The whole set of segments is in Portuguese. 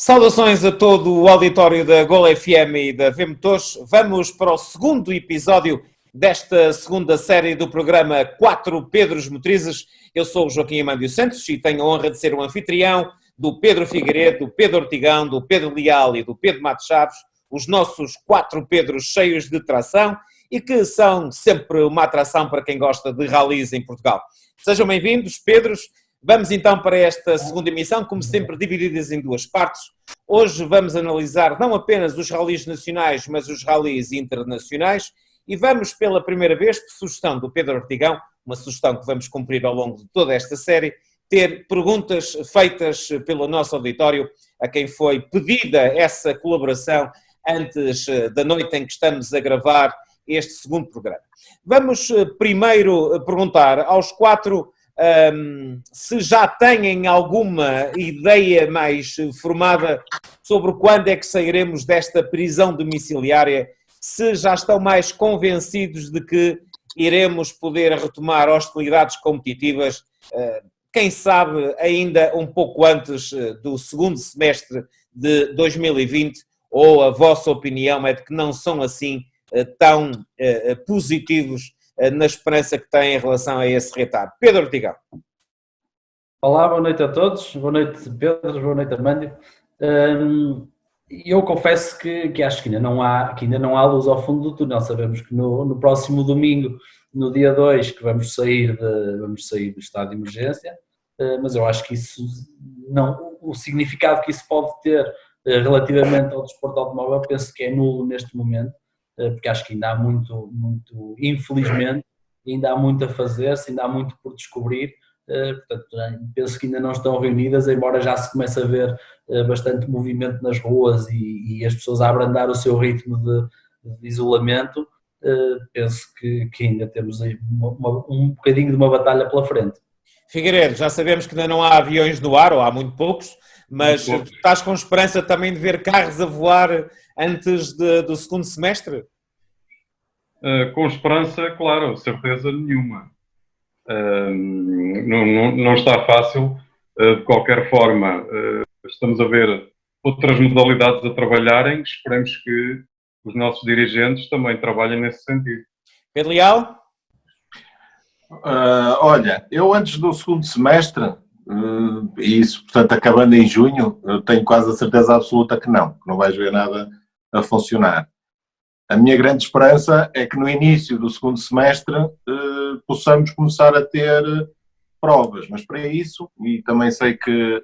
Saudações a todo o auditório da Gol FM e da V-Motores. Vamos para o segundo episódio desta segunda série do programa 4 Pedros Motrizes. Eu sou o Joaquim Amândio Santos e tenho a honra de ser o anfitrião do Pedro Figueiredo, do Pedro Ortigão, do Pedro Leal e do Pedro Matos Chaves, os nossos 4 Pedros cheios de tração e que são sempre uma atração para quem gosta de rallies em Portugal. Sejam bem-vindos, Pedros. Vamos então para esta segunda emissão, como sempre divididas em duas partes. Hoje vamos analisar não apenas os rallies nacionais, mas os rallies internacionais e vamos pela primeira vez, por sugestão do Pedro Ortigão, uma sugestão que vamos cumprir ao longo de toda esta série, ter perguntas feitas pelo nosso auditório a quem foi pedida essa colaboração antes da noite em que estamos a gravar este segundo programa. Vamos primeiro perguntar aos 4 se já têm alguma ideia mais formada sobre quando é que sairemos desta prisão domiciliária, se já estão mais convencidos de que iremos poder retomar hostilidades competitivas, quem sabe ainda um pouco antes do segundo semestre de 2020, ou a vossa opinião é de que não são assim tão positivos na esperança que têm em relação a esse retardo. Pedro Ortigão. Olá, boa noite a todos, boa noite Pedro, boa noite Amândio. Eu confesso que acho que ainda não há luz ao fundo do túnel. Sabemos que no próximo domingo, no dia 2, que vamos sair do estado de emergência, mas eu acho que isso não, o significado que isso pode ter relativamente ao desporto automóvel, penso que é nulo neste momento, porque acho que ainda há muito, infelizmente, ainda há muito a fazer-se, ainda há muito por descobrir. Portanto, penso que ainda não estão reunidas, embora já se comece a ver bastante movimento nas ruas e as pessoas a abrandar o seu ritmo de isolamento. Penso que ainda temos aí um bocadinho de uma batalha pela frente. Figueiredo, já sabemos que ainda não há aviões no ar, ou há muito poucos, mas tu estás com esperança também de ver carros a voar antes do segundo semestre? Com esperança, claro, certeza nenhuma. Não está fácil, de qualquer forma. Estamos a ver outras modalidades a trabalharem, esperemos que os nossos dirigentes também trabalhem nesse sentido. Pedro Leal? Olha, eu antes do segundo semestre, e isso, portanto, acabando em junho, eu tenho quase a certeza absoluta que não vais ver nada a funcionar. A minha grande esperança é que no início do segundo semestre possamos começar a ter provas, mas para isso, e também sei que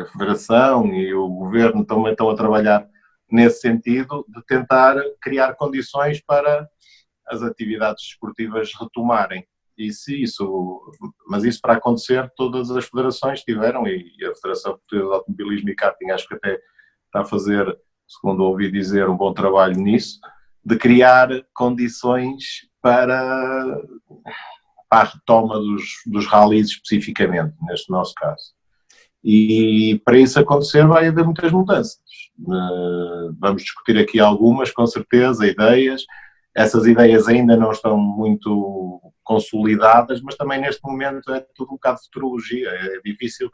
a Federação e o Governo também estão a trabalhar nesse sentido, de tentar criar condições para as atividades desportivas retomarem. Mas isso para acontecer, todas as federações tiveram, e a Federação Portuguesa de Automobilismo e Karting acho que até está a fazer, segundo ouvi dizer, um bom trabalho nisso, de criar condições para a retoma dos rallies especificamente, neste nosso caso. E para isso acontecer vai haver muitas mudanças. Vamos discutir aqui algumas, com certeza, ideias. Essas ideias ainda não estão muito consolidadas, mas também neste momento é tudo um bocado de futurologia. É difícil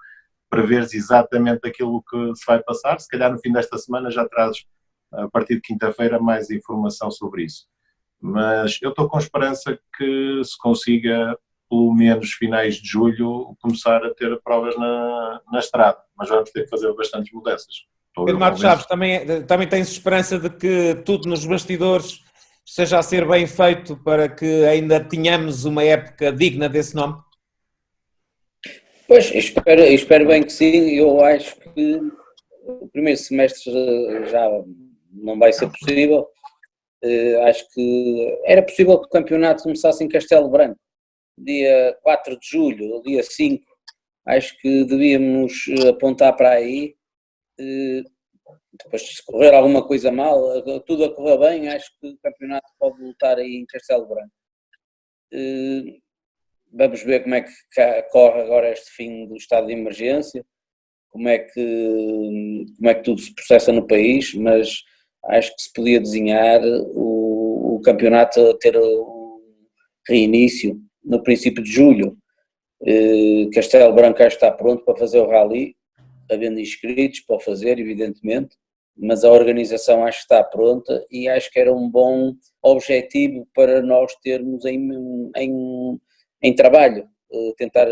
prever exatamente aquilo que se vai passar. Se calhar no fim desta semana já trazes, a partir de quinta-feira, mais informação sobre isso. Mas eu estou com esperança que se consiga, pelo menos finais de julho, começar a ter provas na estrada. Mas vamos ter que fazer bastantes mudanças. Pedro Matos Chaves, também tens esperança de que tudo nos bastidores esteja a ser bem feito para que ainda tenhamos uma época digna desse nome? Pois, espero bem que sim. Eu acho que o primeiro semestre já não vai ser possível. Acho que era possível que o campeonato começasse em Castelo Branco, dia 4 de julho, ou dia 5. Acho que devíamos apontar para aí. Depois, se correr alguma coisa mal, tudo a correr bem, acho que o campeonato pode lutar aí em Castelo Branco. Vamos ver como é que corre agora este fim do estado de emergência, como é que tudo se processa no país, mas acho que se podia desenhar o campeonato a ter o reinício no princípio de julho. Castelo Branco está pronto para fazer o rally. havendo inscritos para o fazer, evidentemente, mas a organização acho que está pronta e acho que era um bom objetivo para nós termos em trabalho, tentar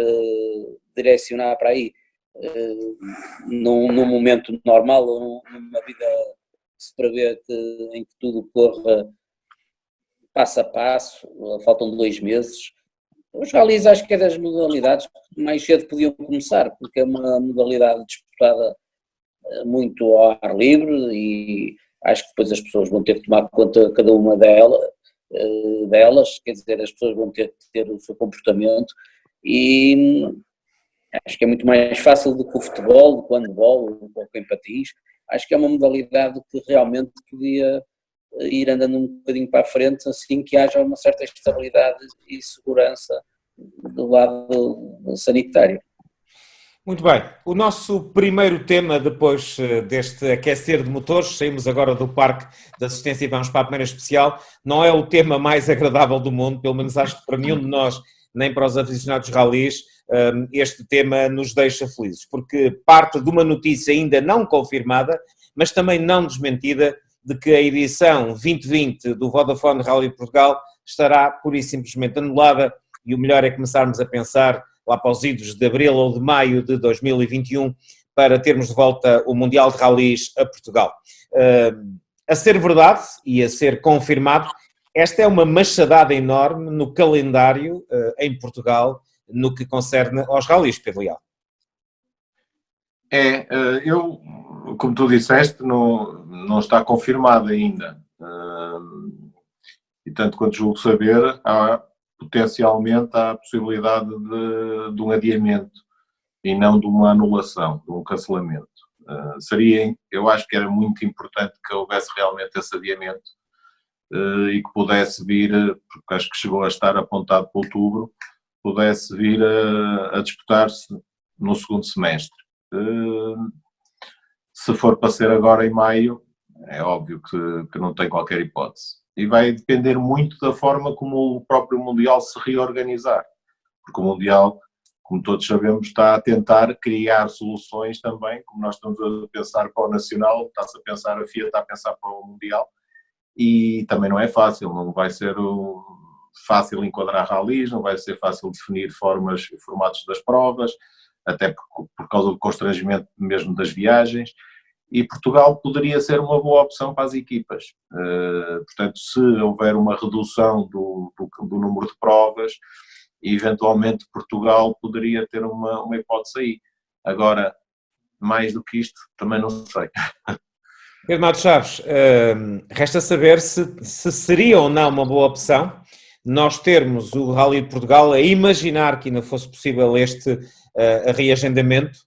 direcionar para aí, num momento normal ou numa vida que se prevê em que tudo corra passo a passo, faltam 2 meses. Os ralis acho que é das modalidades que mais cedo podiam começar, porque é uma modalidade disputada muito ao ar livre e acho que depois as pessoas vão ter que tomar conta cada uma delas, quer dizer, as pessoas vão ter que ter o seu comportamento e acho que é muito mais fácil do que o futebol, do que o handball, do que o patins. Acho que é uma modalidade que realmente podia ir andando um bocadinho para a frente, assim que haja uma certa estabilidade e segurança do lado sanitário. Muito bem, o nosso primeiro tema depois deste aquecer de motores, saímos agora do parque de assistência e vamos para a primeira especial, não é o tema mais agradável do mundo, pelo menos acho que para nenhum de nós, nem para os aficionados ralis, este tema nos deixa felizes, porque parte de uma notícia ainda não confirmada, mas também não desmentida, de que a edição 2020 do Vodafone Rally Portugal estará pura e simplesmente anulada e o melhor é começarmos a pensar lá para os idos de abril ou de maio de 2021 para termos de volta o Mundial de Rallys a Portugal. A ser verdade e a ser confirmado, esta é uma machadada enorme no calendário em Portugal no que concerne aos rallys, Pedro Leal. Eu, como tu disseste, não está confirmado ainda. E tanto quanto julgo saber, potencialmente há a possibilidade de um adiamento e não de uma anulação, de um cancelamento. Eu acho que era muito importante que houvesse realmente esse adiamento e que pudesse vir, porque acho que chegou a estar apontado para outubro, pudesse vir a disputar-se no segundo semestre. Se for para ser agora em maio, é óbvio que não tem qualquer hipótese. E vai depender muito da forma como o próprio Mundial se reorganizar. Porque o Mundial, como todos sabemos, está a tentar criar soluções também, como nós estamos a pensar para o Nacional, está-se a pensar, a FIA está a pensar para o Mundial, e também não é fácil, não vai ser fácil enquadrar ralis, não vai ser fácil definir formatos das provas, até por causa do constrangimento mesmo das viagens, e Portugal poderia ser uma boa opção para as equipas. Portanto, se houver uma redução do número de provas, eventualmente Portugal poderia ter uma hipótese aí. Agora, mais do que isto, também não sei. Pedro Matos Chaves, resta saber se seria ou não uma boa opção nós termos o Rally de Portugal, a imaginar que ainda fosse possível este reagendamento,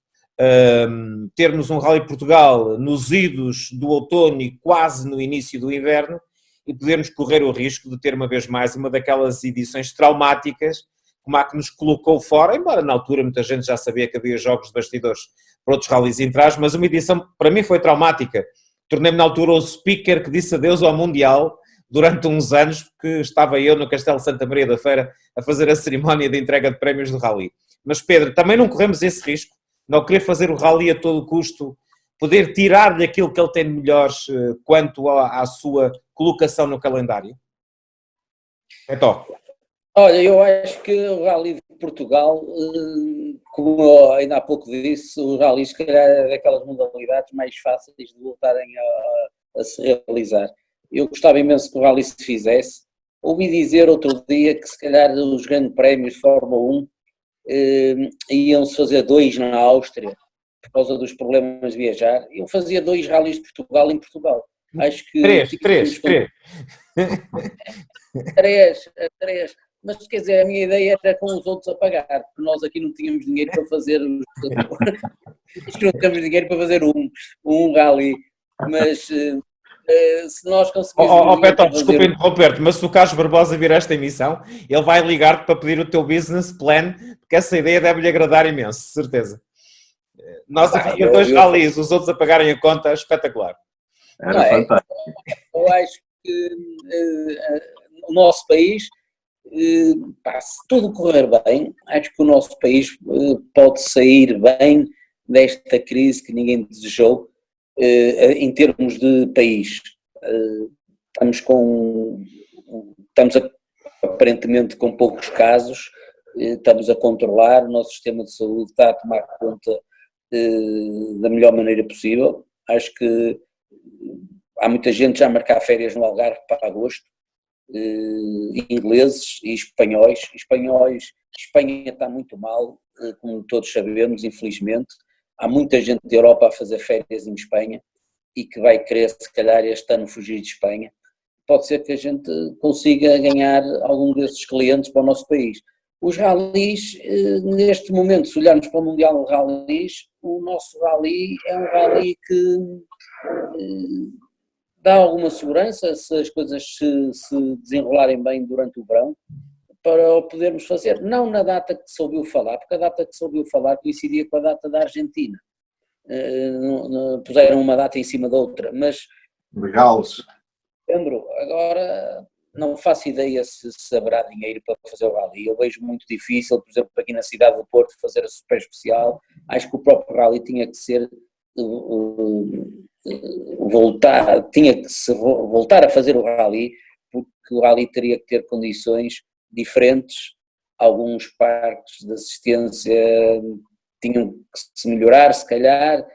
termos um Rally de Portugal nos idos do outono e quase no início do inverno e podermos correr o risco de ter uma vez mais uma daquelas edições traumáticas como a que nos colocou fora, embora na altura muita gente já sabia que havia jogos de bastidores para outros rallies em trás, mas uma edição para mim foi traumática. Tornei-me na altura o speaker que disse adeus ao Mundial durante uns anos, porque estava eu no Castelo Santa Maria da Feira a fazer a cerimónia de entrega de prémios do Rally. Mas Pedro, também não corremos esse risco, não querer fazer o Rally a todo custo, poder tirar-lhe aquilo que ele tem de melhores quanto à sua colocação no calendário? Então. Olha, eu acho que o Rally de Portugal, como eu ainda há pouco disse, o Rally se calhar é daquelas modalidades mais fáceis de voltarem a se realizar. Eu gostava imenso que o Rally se fizesse. Ouvi dizer outro dia que se calhar os grandes prémios de Fórmula 1 iam-se fazer 2 na Áustria, por causa dos problemas de viajar. Eu fazia 2 rallies de Portugal em Portugal. Acho que... Três. Mas quer dizer, a minha ideia era com os outros a pagar, porque nós aqui não tínhamos dinheiro para fazer não temos dinheiro para fazer um rally, mas se nós conseguíssemos... Beto, desculpa interromper-te, mas se o Carlos Barbosa vir esta emissão, ele vai ligar-te para pedir o teu business plan, porque essa ideia deve-lhe agradar imenso, certeza. Nós a fazer 2 rallies, os outros a pagarem a conta, é espetacular. Era fantástico. Eu acho que o nosso país... se tudo correr bem, acho que o nosso país pode sair bem desta crise que ninguém desejou em termos de país. Estamos aparentemente com poucos casos, estamos a controlar, o nosso sistema de saúde está a tomar conta da melhor maneira possível. Acho que há muita gente já a marcar férias no Algarve para agosto, ingleses e espanhóis. Espanha está muito mal, como todos sabemos, infelizmente. Há muita gente da Europa a fazer férias em Espanha e que vai querer, se calhar, este ano fugir de Espanha. Pode ser que a gente consiga ganhar algum desses clientes para o nosso país. Os ralis, neste momento, se olharmos para o Mundial de Ralis, o nosso rally é um rally que dá alguma segurança se as coisas se desenrolarem bem durante o verão, para o podermos fazer. Não na data que se ouviu falar, porque a data que se ouviu falar coincidia com a data da Argentina. Puseram uma data em cima da outra, mas... Legais. Pedro, agora não faço ideia se haverá dinheiro para fazer o rally. Eu vejo muito difícil, por exemplo, aqui na cidade do Porto, fazer a super especial. Acho que o próprio rally tinha que ser voltar a fazer o rally, porque o rally teria que ter condições diferentes. Alguns parques de assistência tinham que se melhorar, se calhar.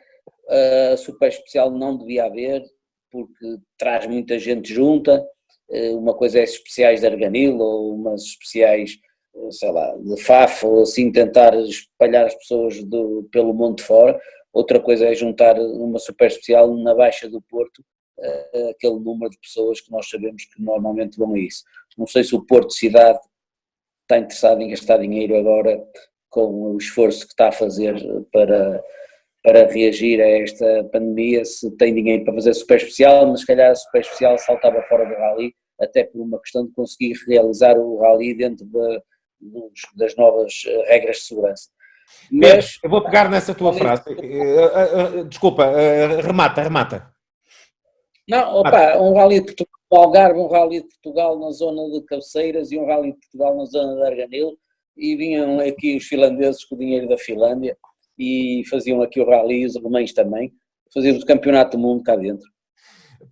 A super especial não devia haver, porque traz muita gente junta. Uma coisa é especiais de Arganil ou umas especiais, sei lá, de Faf, ou assim tentar espalhar as pessoas pelo monte fora. Outra coisa é juntar uma super especial na Baixa do Porto, aquele número de pessoas que nós sabemos que normalmente vão a isso. Não sei se o Porto Cidade está interessado em gastar dinheiro agora com o esforço que está a fazer para reagir a esta pandemia, se tem dinheiro para fazer super especial, mas se calhar a super especial saltava fora do rally, até por uma questão de conseguir realizar o rally dentro das novas regras de segurança. Mas eu vou pegar nessa tua frase. Desculpa, remata. Não, opa, um rally de Portugal no Algarve, um rally de Portugal na zona de Cabeceiras e um rally de Portugal na zona de Arganil, e vinham aqui os finlandeses com o dinheiro da Finlândia e faziam aqui o rally, os alemães também, fazíamos o campeonato do mundo cá dentro.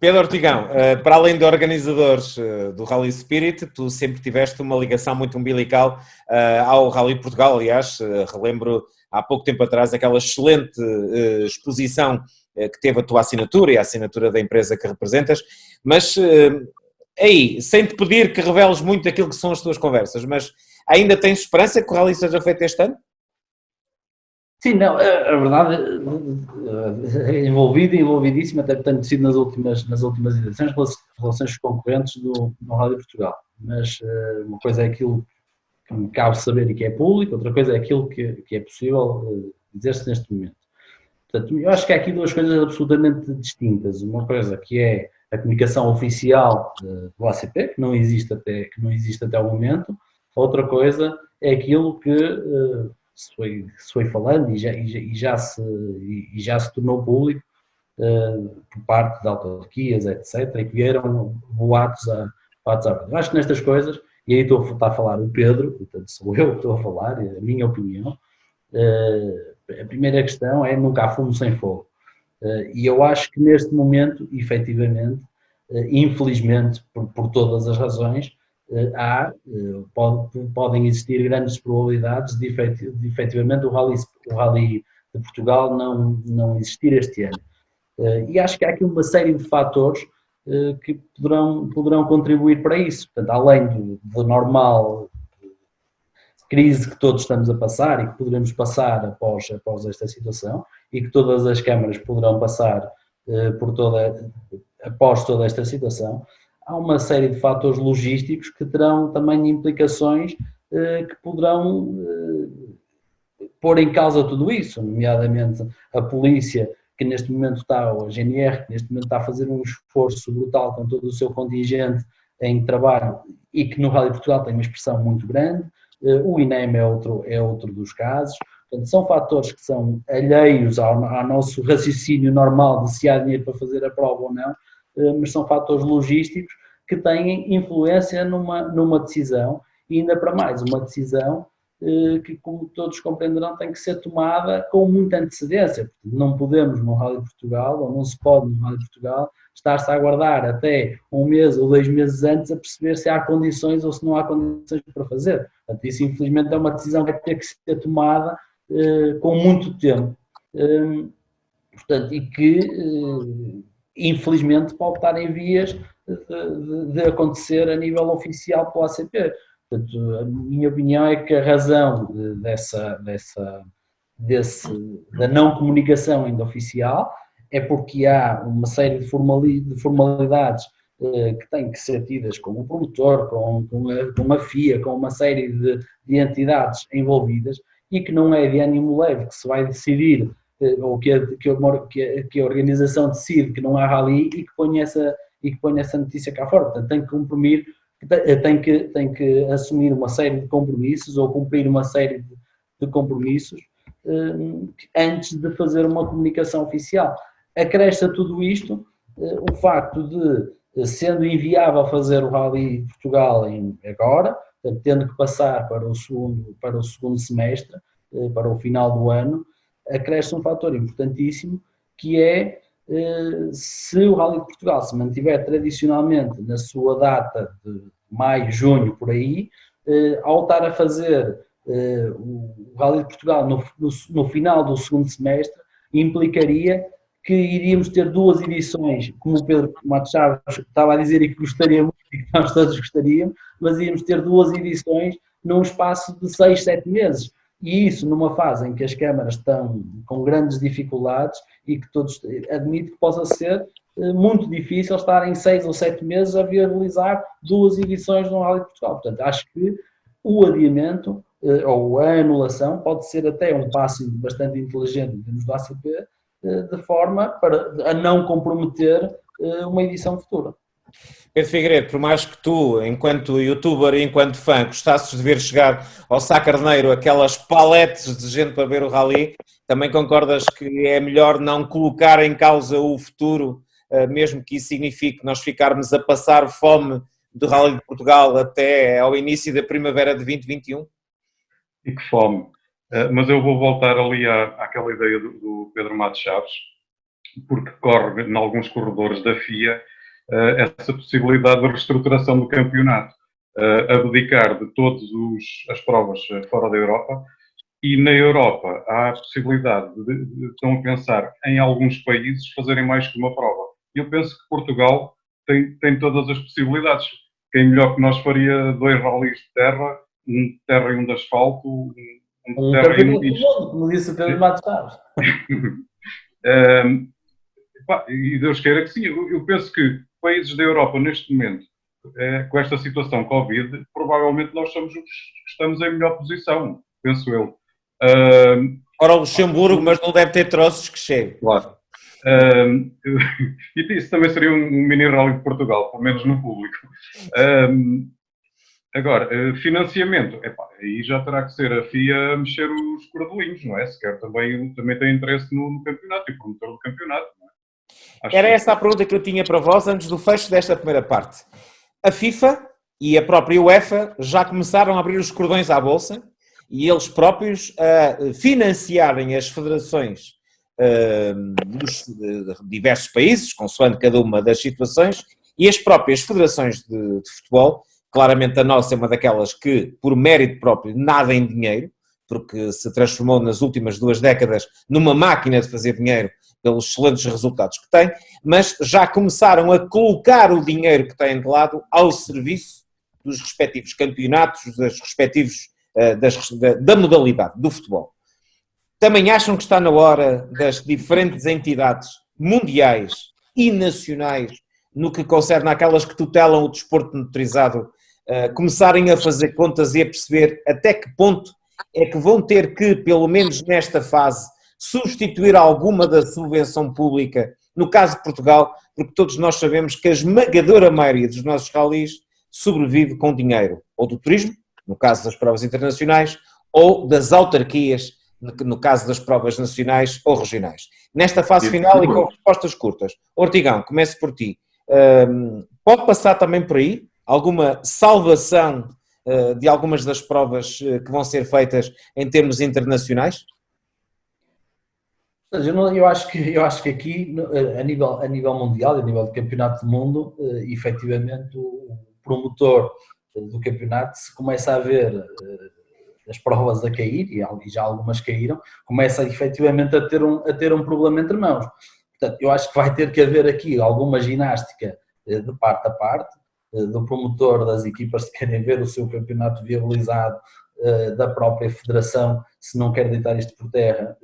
Pedro Ortigão, para além de organizadores do Rally Spirit, tu sempre tiveste uma ligação muito umbilical ao Rally Portugal. Aliás, relembro há pouco tempo atrás aquela excelente exposição que teve a tua assinatura e a assinatura da empresa que representas, mas aí, sem te pedir que reveles muito aquilo que são as tuas conversas, mas ainda tens esperança que o Rally seja feito este ano? Sim, não, a verdade, envolvidíssimo, até tenho sido nas últimas edições, relações concorrentes no Rally Portugal, mas uma coisa é aquilo que me cabe saber e que é público, outra coisa é aquilo que é possível dizer-se neste momento. Portanto, eu acho que há aqui duas coisas absolutamente distintas, uma coisa que é a comunicação oficial do ACP, que não existe até o momento, outra coisa é aquilo que se foi falando e já se tornou público por parte de autarquias, etc., e que vieram boatos à verdade. Eu acho que nestas coisas, e aí está a falar o Pedro, portanto sou eu que estou a falar, é a minha opinião, a primeira questão é nunca há fumo sem fogo. E eu acho que neste momento, efetivamente, infelizmente, por todas as razões, podem existir grandes probabilidades de efetivamente o Rally de Portugal não existir este ano. E acho que há aqui uma série de fatores que poderão contribuir para isso. Portanto, além do normal crise que todos estamos a passar e que poderemos passar após esta situação e que todas as câmaras poderão passar após toda esta situação, há uma série de fatores logísticos que terão também implicações que poderão pôr em causa tudo isso, nomeadamente a polícia, que neste momento está, ou a GNR, que neste momento está a fazer um esforço brutal com todo o seu contingente em trabalho e que no Rally Portugal tem uma expressão muito grande, o INEM é outro dos casos. Portanto, são fatores que são alheios ao nosso raciocínio normal de se há dinheiro para fazer a prova ou não, mas são fatores logísticos que têm influência numa decisão, e ainda para mais, uma decisão que, como todos compreenderão, tem que ser tomada com muita antecedência. Não podemos no Rally de Portugal, ou não se pode no Rally de Portugal, estar-se a aguardar até 1 mês ou 2 meses antes a perceber se há condições ou se não há condições para fazer. Portanto, isso infelizmente é uma decisão que vai ter que ser tomada com muito tempo. Portanto, e que infelizmente pode estar em vias de acontecer a nível oficial pelo ACP. Portanto, a minha opinião é que a razão da não comunicação ainda oficial é porque há uma série de formalidades que têm que ser tidas com o promotor, com a FIA, com uma série de entidades envolvidas, e que não é de ânimo leve que se vai decidir, ou que a organização decide que não há rally e que põe essa notícia cá fora. Portanto, tem que assumir uma série de compromissos ou cumprir uma série de compromissos antes de fazer uma comunicação oficial. Acresce a tudo isto o facto de, sendo inviável fazer o Rally de Portugal agora, portanto, tendo que passar para o segundo semestre, para o final do ano, acresce um fator importantíssimo, que é se o Rally de Portugal se mantiver tradicionalmente na sua data de maio, junho, por aí, ao estar a fazer o Rally de Portugal no final do segundo semestre, implicaria que iríamos ter 2 edições, como o Pedro Matos Chaves estava a dizer e que gostaria muito, e que nós todos gostaríamos, mas íamos ter 2 edições num espaço de 6, 7 meses. E isso numa fase em que as câmaras estão com grandes dificuldades e que todos admitem que possa ser muito difícil estar em 6 ou 7 meses a viabilizar 2 edições no Rally de Portugal. Portanto, acho que o adiamento ou a anulação pode ser até um passo bastante inteligente em termos do ACP, de forma a não comprometer uma edição futura. Pedro Figueiredo, por mais que tu, enquanto youtuber e enquanto fã, gostasses de ver chegar ao Sá Carneiro aquelas paletes de gente para ver o Rally, também concordas que é melhor não colocar em causa o futuro, mesmo que isso signifique nós ficarmos a passar fome do Rally de Portugal até ao início da primavera de 2021? E que fome. Mas eu vou voltar ali àquela ideia do Pedro Matos Chaves, porque corre em alguns corredores da FIA essa possibilidade de reestruturação do campeonato, abdicar de todas as provas fora da Europa, e na Europa há a possibilidade de estão a pensar em alguns países fazerem mais que uma prova. E eu penso que Portugal tem todas as possibilidades. Quem melhor que nós faria 2 rallies de terra, um de terra e um de asfalto, Um campeonato do mundo, como disse o Pedro Matos Chaves. E Deus queira que sim. Eu penso que países da Europa, neste momento, com esta situação Covid, provavelmente nós somos os que estamos em melhor posição, penso eu. Ora, o Luxemburgo, mas não deve ter troços que cheguem. Claro. E isso também seria um mini rally de Portugal, pelo menos no público. Agora, financiamento, aí já terá que ser a FIA a mexer os cordelinhos, não é? Se quer também tem interesse no campeonato e promotor do campeonato, não é? Era essa a pergunta que eu tinha para vós antes do fecho desta primeira parte. A FIFA e a própria UEFA já começaram a abrir os cordões à bolsa e eles próprios a financiarem as federações dos diversos países, consoante cada uma das situações, e as próprias federações de futebol. Claramente a nossa é uma daquelas que, por mérito próprio, nada em dinheiro, porque se transformou nas últimas 2 décadas numa máquina de fazer dinheiro pelos excelentes resultados que tem, mas já começaram a colocar o dinheiro que têm de lado ao serviço dos respectivos campeonatos, dos respectivos, da modalidade do futebol. Também acham que está na hora das diferentes entidades mundiais e nacionais, no que concerne àquelas que tutelam o desporto motorizado, começarem a fazer contas e a perceber até que ponto é que vão ter que, pelo menos nesta fase, substituir alguma da subvenção pública, no caso de Portugal, porque todos nós sabemos que a esmagadora maioria dos nossos rallies sobrevive com dinheiro, ou do turismo, no caso das provas internacionais, ou das autarquias, no caso das provas nacionais ou regionais. Nesta fase final e com respostas curtas. Ortigão, começo por ti. Pode passar também por aí alguma salvação de algumas das provas que vão ser feitas em termos internacionais? Eu acho que aqui, a nível mundial, a nível de campeonato do mundo, efetivamente o promotor do campeonato, se começa a ver as provas a cair, e já algumas caíram, começa efetivamente a ter um problema entre mãos. Portanto, eu acho que vai ter que haver aqui alguma ginástica de parte a parte, do promotor das equipas que querem ver o seu campeonato viabilizado, da própria federação, se não quer deitar isto por terra,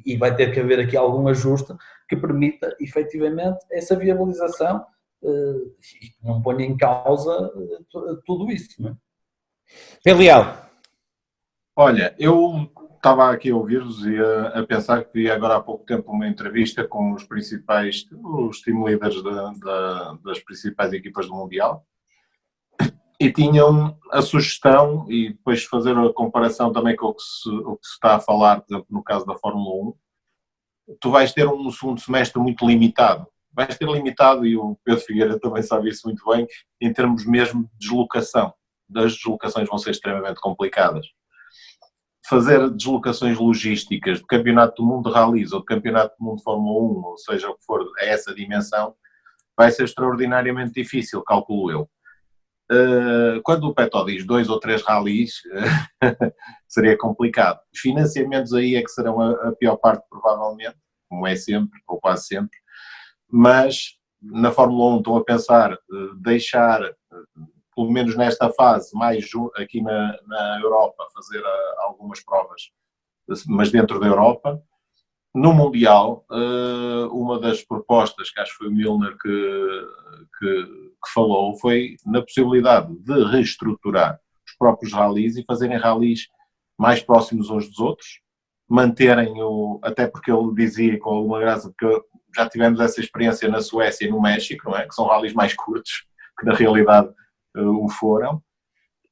e vai ter que haver aqui algum ajuste que permita efetivamente essa viabilização e que não ponha em causa tudo isso, não é? Pelial. Olha, eu estava aqui a ouvir-vos e a pensar que vi agora há pouco tempo uma entrevista com os team leaders das principais equipas do Mundial, e tinham a sugestão, e depois fazer a comparação também com o que se está a falar, por exemplo, no caso da Fórmula 1, tu vais ter um segundo semestre muito limitado. Vais ter limitado, e o Pedro Figueiredo também sabe isso muito bem, em termos mesmo de deslocação. As deslocações vão ser extremamente complicadas. Fazer deslocações logísticas de Campeonato do Mundo de Rallys ou de Campeonato do Mundo de Fórmula 1, ou seja o que for, a essa dimensão, vai ser extraordinariamente difícil, calculo eu. Quando o Petó diz 2 ou 3 rallies, seria complicado. Os financiamentos aí é que serão a pior parte, provavelmente, como é sempre, ou quase sempre, mas na Fórmula 1 estou a pensar deixar, pelo menos nesta fase, mais aqui na Europa, fazer algumas provas, mas dentro da Europa. No Mundial, uma das propostas, que acho que foi o Milner que falou, foi na possibilidade de reestruturar os próprios rallies e fazerem rallies mais próximos uns dos outros, manterem até porque ele dizia com alguma graça, porque já tivemos essa experiência na Suécia e no México, não é? Que são rallies mais curtos, que na realidade o foram,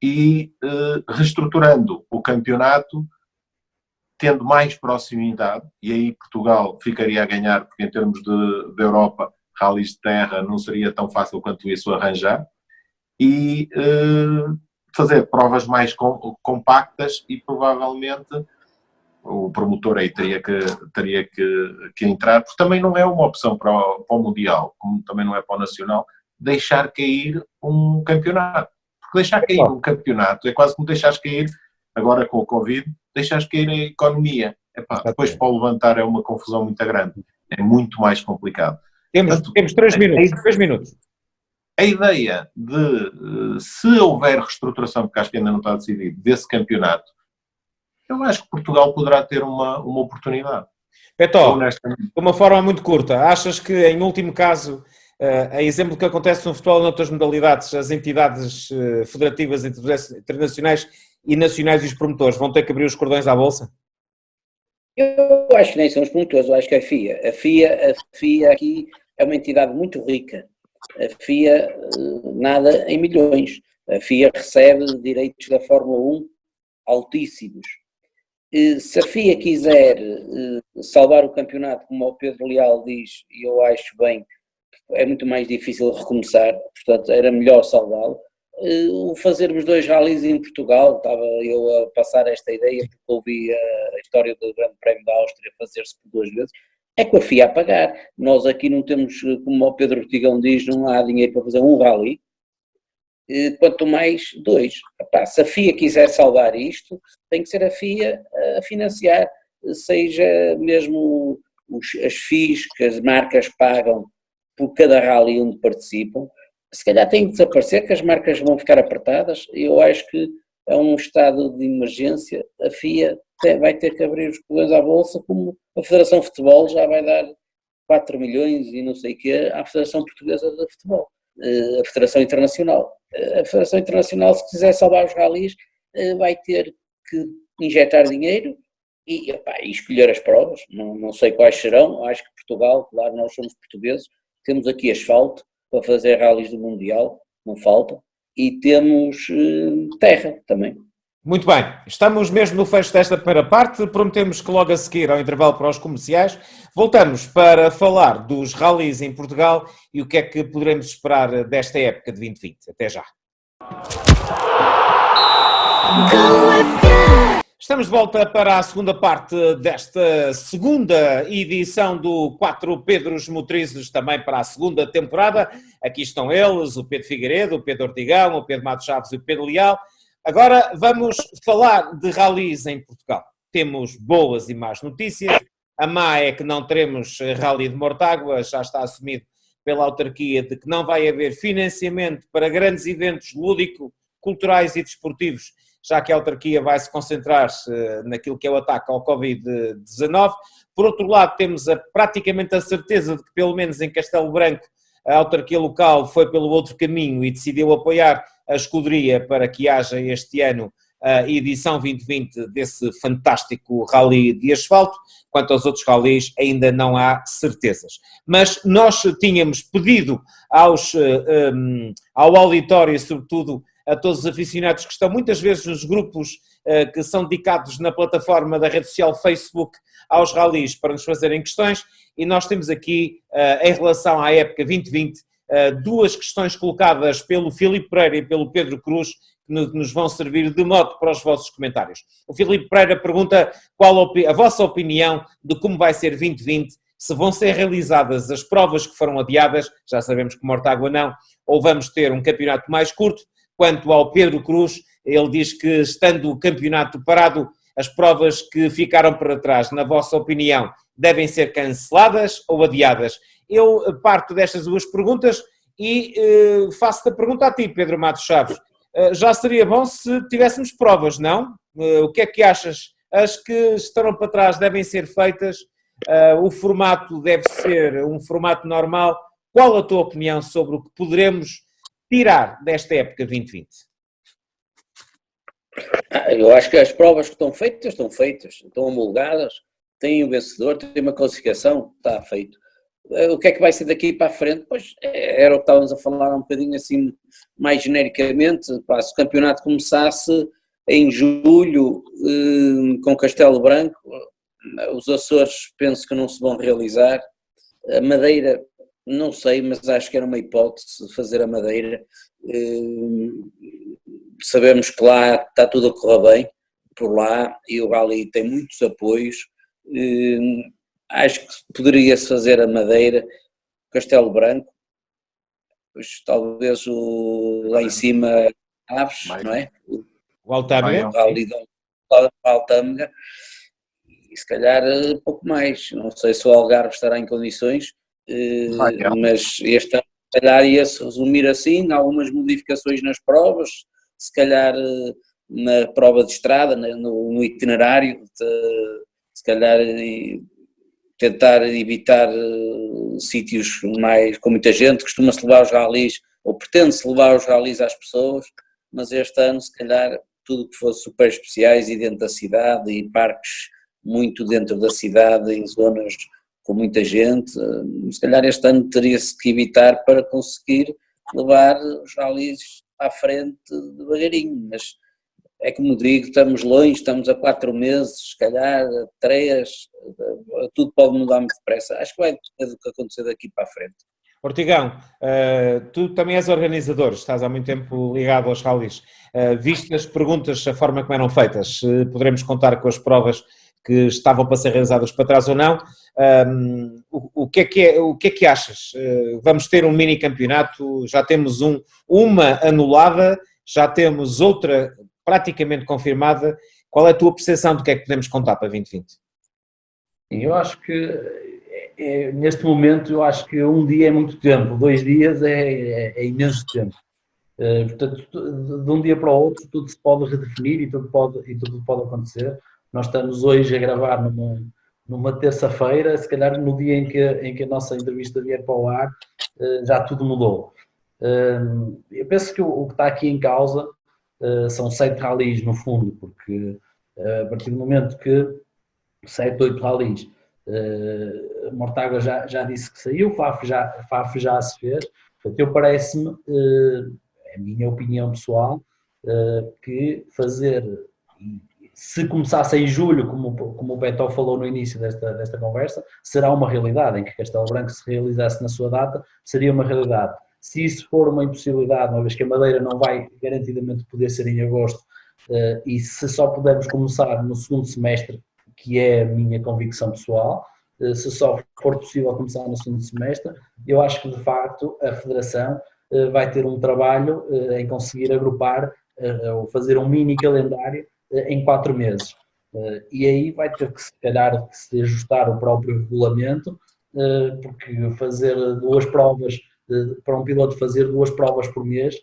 e reestruturando o campeonato, tendo mais proximidade, e aí Portugal ficaria a ganhar, porque em termos de Europa, rallies de terra não seria tão fácil quanto isso arranjar, e fazer provas mais compactas, e provavelmente o promotor aí teria que entrar, porque também não é uma opção para o Mundial, como também não é para o Nacional, deixar cair um campeonato. Porque deixar cair um campeonato é quase como deixares cair, agora com o Covid, deixares cair a economia. Depois para o levantar é uma confusão muito grande. É muito mais complicado. Temos 3 minutos. 3 minutos. A ideia de, se houver reestruturação, porque acho que ainda não está decidido, desse campeonato, eu acho que Portugal poderá ter uma oportunidade. Petó, de uma forma muito curta, achas que, em último caso, a exemplo que acontece no futebol e noutras modalidades, as entidades federativas internacionais e nacionais e os promotores vão ter que abrir os cordões à bolsa? Eu acho que nem são os promotores, eu acho que é a FIA. A FIA aqui é uma entidade muito rica. A FIA nada em milhões. A FIA recebe direitos da Fórmula 1 altíssimos. Se a FIA quiser salvar o campeonato, como o Pedro Leal diz, e eu acho bem, é muito mais difícil recomeçar, portanto era melhor salvá-lo. Fazermos 2 rallies em Portugal, estava eu a passar esta ideia porque ouvi a história do Grande Prémio da Áustria fazer-se por 2 vezes, é com a FIA a pagar. Nós aqui não temos, como o Pedro Ortigão diz, não há dinheiro para fazer um rally, quanto mais 2. Epá, se a FIA quiser salvar isto, tem que ser a FIA a financiar, seja mesmo as FIIs que as marcas pagam por cada rally onde participam, se calhar tem que desaparecer, que as marcas vão ficar apertadas. Eu acho que é um estado de emergência, a FIA vai ter que abrir os cordões à bolsa, como a Federação de Futebol já vai dar 4 milhões e não sei o quê à Federação Portuguesa de Futebol, a Federação Internacional. A Federação Internacional, se quiser salvar os rallies, vai ter que injetar dinheiro e escolher as provas. Não sei quais serão. Acho que Portugal, claro, nós somos portugueses, temos aqui asfalto para fazer rallies do Mundial, não falta, e temos terra também. Muito bem, estamos mesmo no fecho desta primeira parte, prometemos que logo a seguir, ao intervalo para os comerciais, voltamos para falar dos rallies em Portugal e o que é que poderemos esperar desta época de 2020. Até já. Estamos de volta para a segunda parte desta segunda edição do 4 Pedros Motrizes, também para a segunda temporada. Aqui estão eles, o Pedro Figueiredo, o Pedro Ortigão, o Pedro Matos Chaves e o Pedro Leal. Agora vamos falar de ralis em Portugal. Temos boas e más notícias. A má é que não teremos rally de Mortágua, já está assumido pela autarquia de que não vai haver financiamento para grandes eventos lúdico-culturais e desportivos, já que a autarquia vai se concentrar naquilo que é o ataque ao Covid-19. Por outro lado, temos praticamente a certeza de que, pelo menos em Castelo Branco, a autarquia local foi pelo outro caminho e decidiu apoiar a escuderia para que haja este ano a edição 2020 desse fantástico rally de asfalto. Quanto aos outros rallies, ainda não há certezas. Mas nós tínhamos pedido ao auditório, sobretudo a todos os aficionados que estão muitas vezes nos grupos que são dedicados na plataforma da rede social Facebook aos rallies, para nos fazerem questões, e nós temos aqui, em relação à época 2020, duas questões colocadas pelo Filipe Pereira e pelo Pedro Cruz, que nos vão servir de mote para os vossos comentários. O Filipe Pereira pergunta qual a vossa opinião de como vai ser 2020, se vão ser realizadas as provas que foram adiadas, já sabemos que Mortágua não, ou vamos ter um campeonato mais curto. Quanto ao Pedro Cruz, ele diz que, estando o campeonato parado, as provas que ficaram para trás, na vossa opinião, devem ser canceladas ou adiadas? Eu parto destas duas perguntas e faço-te a pergunta a ti, Pedro Matos Chaves. Já seria bom se tivéssemos provas, não? O que é que achas? As que estarão para trás devem ser feitas, o formato deve ser um formato normal. Qual a tua opinião sobre o que poderemos tirar desta época 2020? Eu acho que as provas que estão feitas, estão homologadas, têm o vencedor, têm uma classificação, está feito. O que é que vai ser daqui para a frente? Pois era o que estávamos a falar um bocadinho assim, mais genericamente. Se o campeonato começasse em julho com Castelo Branco, os Açores penso que não se vão realizar, a Madeira não sei, mas acho que era uma hipótese de fazer a Madeira. Sabemos que lá está tudo a correr bem, por lá, e o Rally tem muitos apoios. Acho que poderia-se fazer a Madeira, Castelo Branco, pois talvez lá em cima Aves, não é? O Altâmega. O Rally de Altâmega, e se calhar pouco mais. Não sei se o Algarve estará em condições, mas este ano se calhar ia-se resumir assim, algumas modificações nas provas, se calhar na prova de estrada, no itinerário, se calhar tentar evitar sítios com muita gente. Costuma-se levar os ralis, ou pretende-se levar os ralis às pessoas, mas este ano se calhar tudo que fosse super especiais e dentro da cidade, e parques muito dentro da cidade, em zonas com muita gente, se calhar este ano teria-se que evitar para conseguir levar os ralis à frente devagarinho, mas é como digo, estamos longe, estamos a 4 meses, se calhar a 3, tudo pode mudar muito depressa. Acho que vai depender do que acontecer daqui para a frente. Ortigão, tu também és organizador, estás há muito tempo ligado aos ralis. Viste as perguntas, a forma como eram feitas, se poderemos contar com as provas que estavam para ser realizadas para trás ou não. O que é que achas? Vamos ter um mini campeonato, já temos uma anulada, já temos outra praticamente confirmada. Qual é a tua percepção do que é que podemos contar para 2020? Eu acho que neste momento, eu acho que um dia é muito tempo, 2 dias é imenso tempo. Portanto, de um dia para o outro tudo se pode redefinir e tudo pode acontecer. Nós estamos hoje a gravar numa terça-feira, se calhar no dia em que a nossa entrevista vier para o ar, já tudo mudou. Eu penso que o que está aqui em causa são 7 ralis no fundo, porque a partir do momento que 7, 8 ralis, Mortágua já disse que saiu, FAF já se fez. Portanto, parece-me, é a minha opinião pessoal, que fazer, se começasse em julho, como o Beto falou no início desta conversa, será uma realidade, em que Castelo Branco se realizasse na sua data, seria uma realidade. Se isso for uma impossibilidade, uma vez que a Madeira não vai garantidamente poder ser em agosto, e se só pudermos começar no segundo semestre, que é a minha convicção pessoal, se só for possível começar no segundo semestre, eu acho que de facto a Federação vai ter um trabalho em conseguir agrupar ou fazer um mini calendário em 4 meses. E aí vai ter que, se calhar, que se ajustar o próprio regulamento, porque fazer 2 provas, para um piloto fazer 2 provas por mês,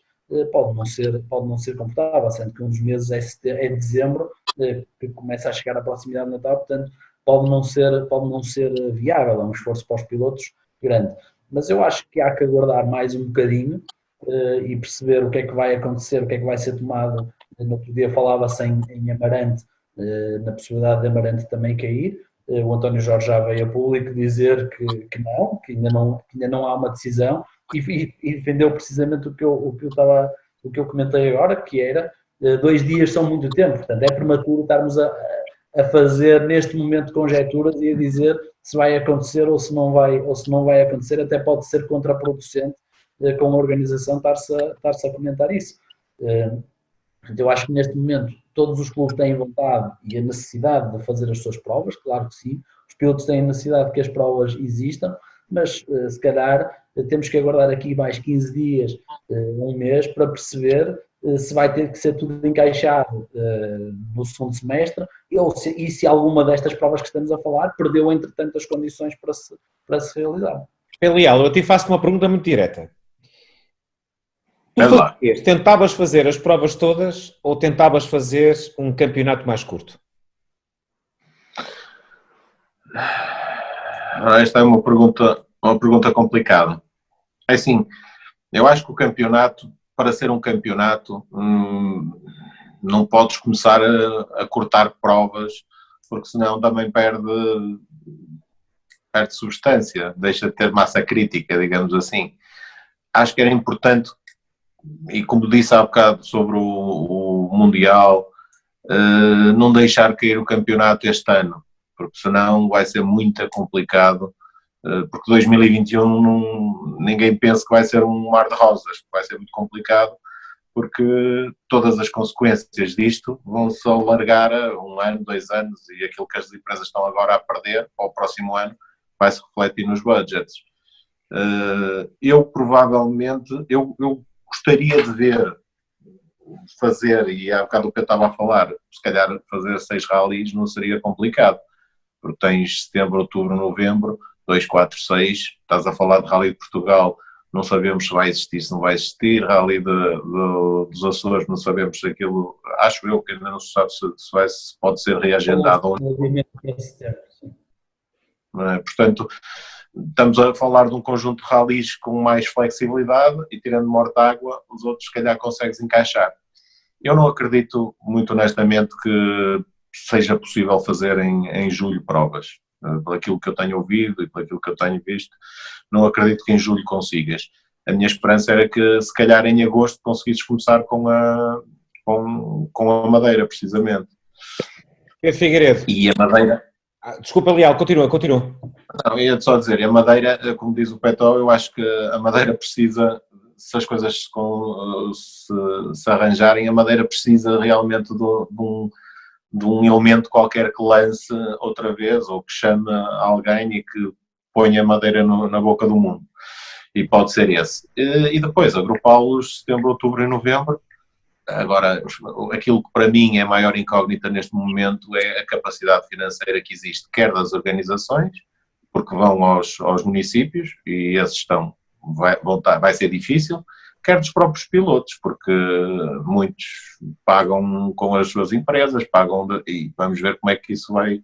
pode não ser confortável, sendo que um dos meses é dezembro, que começa a chegar à proximidade do Natal, portanto pode não ser viável, é um esforço para os pilotos grande. Mas eu acho que há que aguardar mais um bocadinho e perceber o que é que vai acontecer, o que é que vai ser tomado. No outro dia falava-se em Amarante, na possibilidade de Amarante também cair. O António Jorge já veio a público dizer que ainda não há uma decisão e defendeu precisamente o que eu comentei agora, que era 2 dias são muito tempo, portanto é prematuro estarmos a fazer neste momento conjecturas e a dizer se vai acontecer ou se não vai acontecer, até pode ser contraproducente com a organização estar-se a comentar isso. Eu acho que neste momento todos os clubes têm vontade e a necessidade de fazer as suas provas, claro que sim, os pilotos têm a necessidade de que as provas existam, mas se calhar temos que aguardar aqui mais 15 dias, um mês, para perceber se vai ter que ser tudo encaixado no segundo semestre e se alguma destas provas que estamos a falar perdeu entretanto as condições para se realizar. Leal, eu te faço uma pergunta muito direta. Tu tentavas fazer as provas todas ou tentavas fazer um campeonato mais curto? Esta é uma pergunta complicada. É assim, eu acho que o campeonato, para ser um campeonato, não podes começar a cortar provas, porque senão também perde substância, deixa de ter massa crítica, digamos assim. Acho que era importante, e como disse há bocado sobre o Mundial, não deixar cair o campeonato este ano, porque senão vai ser muito complicado, porque 2021 ninguém pensa que vai ser um mar de rosas, vai ser muito complicado, porque todas as consequências disto vão se alargar a 1 ano, 2 anos, e aquilo que as empresas estão agora a perder para o próximo ano vai se refletir nos budgets. Eu provavelmente, eu gostaria de ver fazer, e há bocado o que eu estava a falar, se calhar fazer 6 rallies não seria complicado, porque tens setembro, outubro, novembro, 2, 4, 6, estás a falar de Rally de Portugal, não sabemos se vai existir, se não vai existir, Rally dos Açores, não sabemos se aquilo, acho eu que ainda não se sabe se pode ser reagendado ou não. Portanto, estamos a falar de um conjunto de rallies com mais flexibilidade e tirando Mortágua, os outros se calhar consegues encaixar. Eu não acredito, muito honestamente, que seja possível fazer em julho provas. Por aquilo que eu tenho ouvido e por aquilo que eu tenho visto, não acredito que em julho consigas. A minha esperança era que, se calhar, em agosto conseguisses começar com a Madeira, precisamente. Pedro Figueiredo. E a Madeira... Desculpa, Leal, continua. Não, ia só dizer, a Madeira, como diz o Petó, eu acho que a Madeira precisa, se as coisas se arranjarem, a Madeira precisa realmente de um elemento qualquer que lance outra vez, ou que chame alguém e que ponha a Madeira na boca do mundo. E pode ser esse. E depois agrupá-los setembro, outubro e novembro. Agora, aquilo que para mim é a maior incógnita neste momento é a capacidade financeira que existe, quer das organizações, porque vão aos municípios e esses vai ser difícil, quer dos próprios pilotos, porque muitos pagam com as suas empresas, e vamos ver como é que isso vai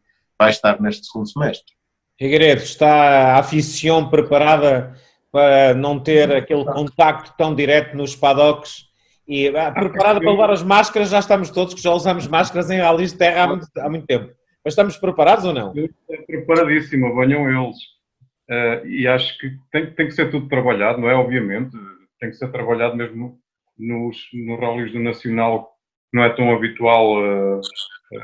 estar neste segundo semestre. Figueiredo, está a afición preparada para não ter aquele contacto tão direto nos paddocks e preparada para levar as máscaras? Já estamos todos, que já usamos máscaras em rallies de terra há muito tempo. Mas estamos preparados ou não? Estou preparadíssimo, venham eles. E acho que tem que ser tudo trabalhado, não é? Obviamente, tem que ser trabalhado mesmo nos rallies do Nacional, que não é tão habitual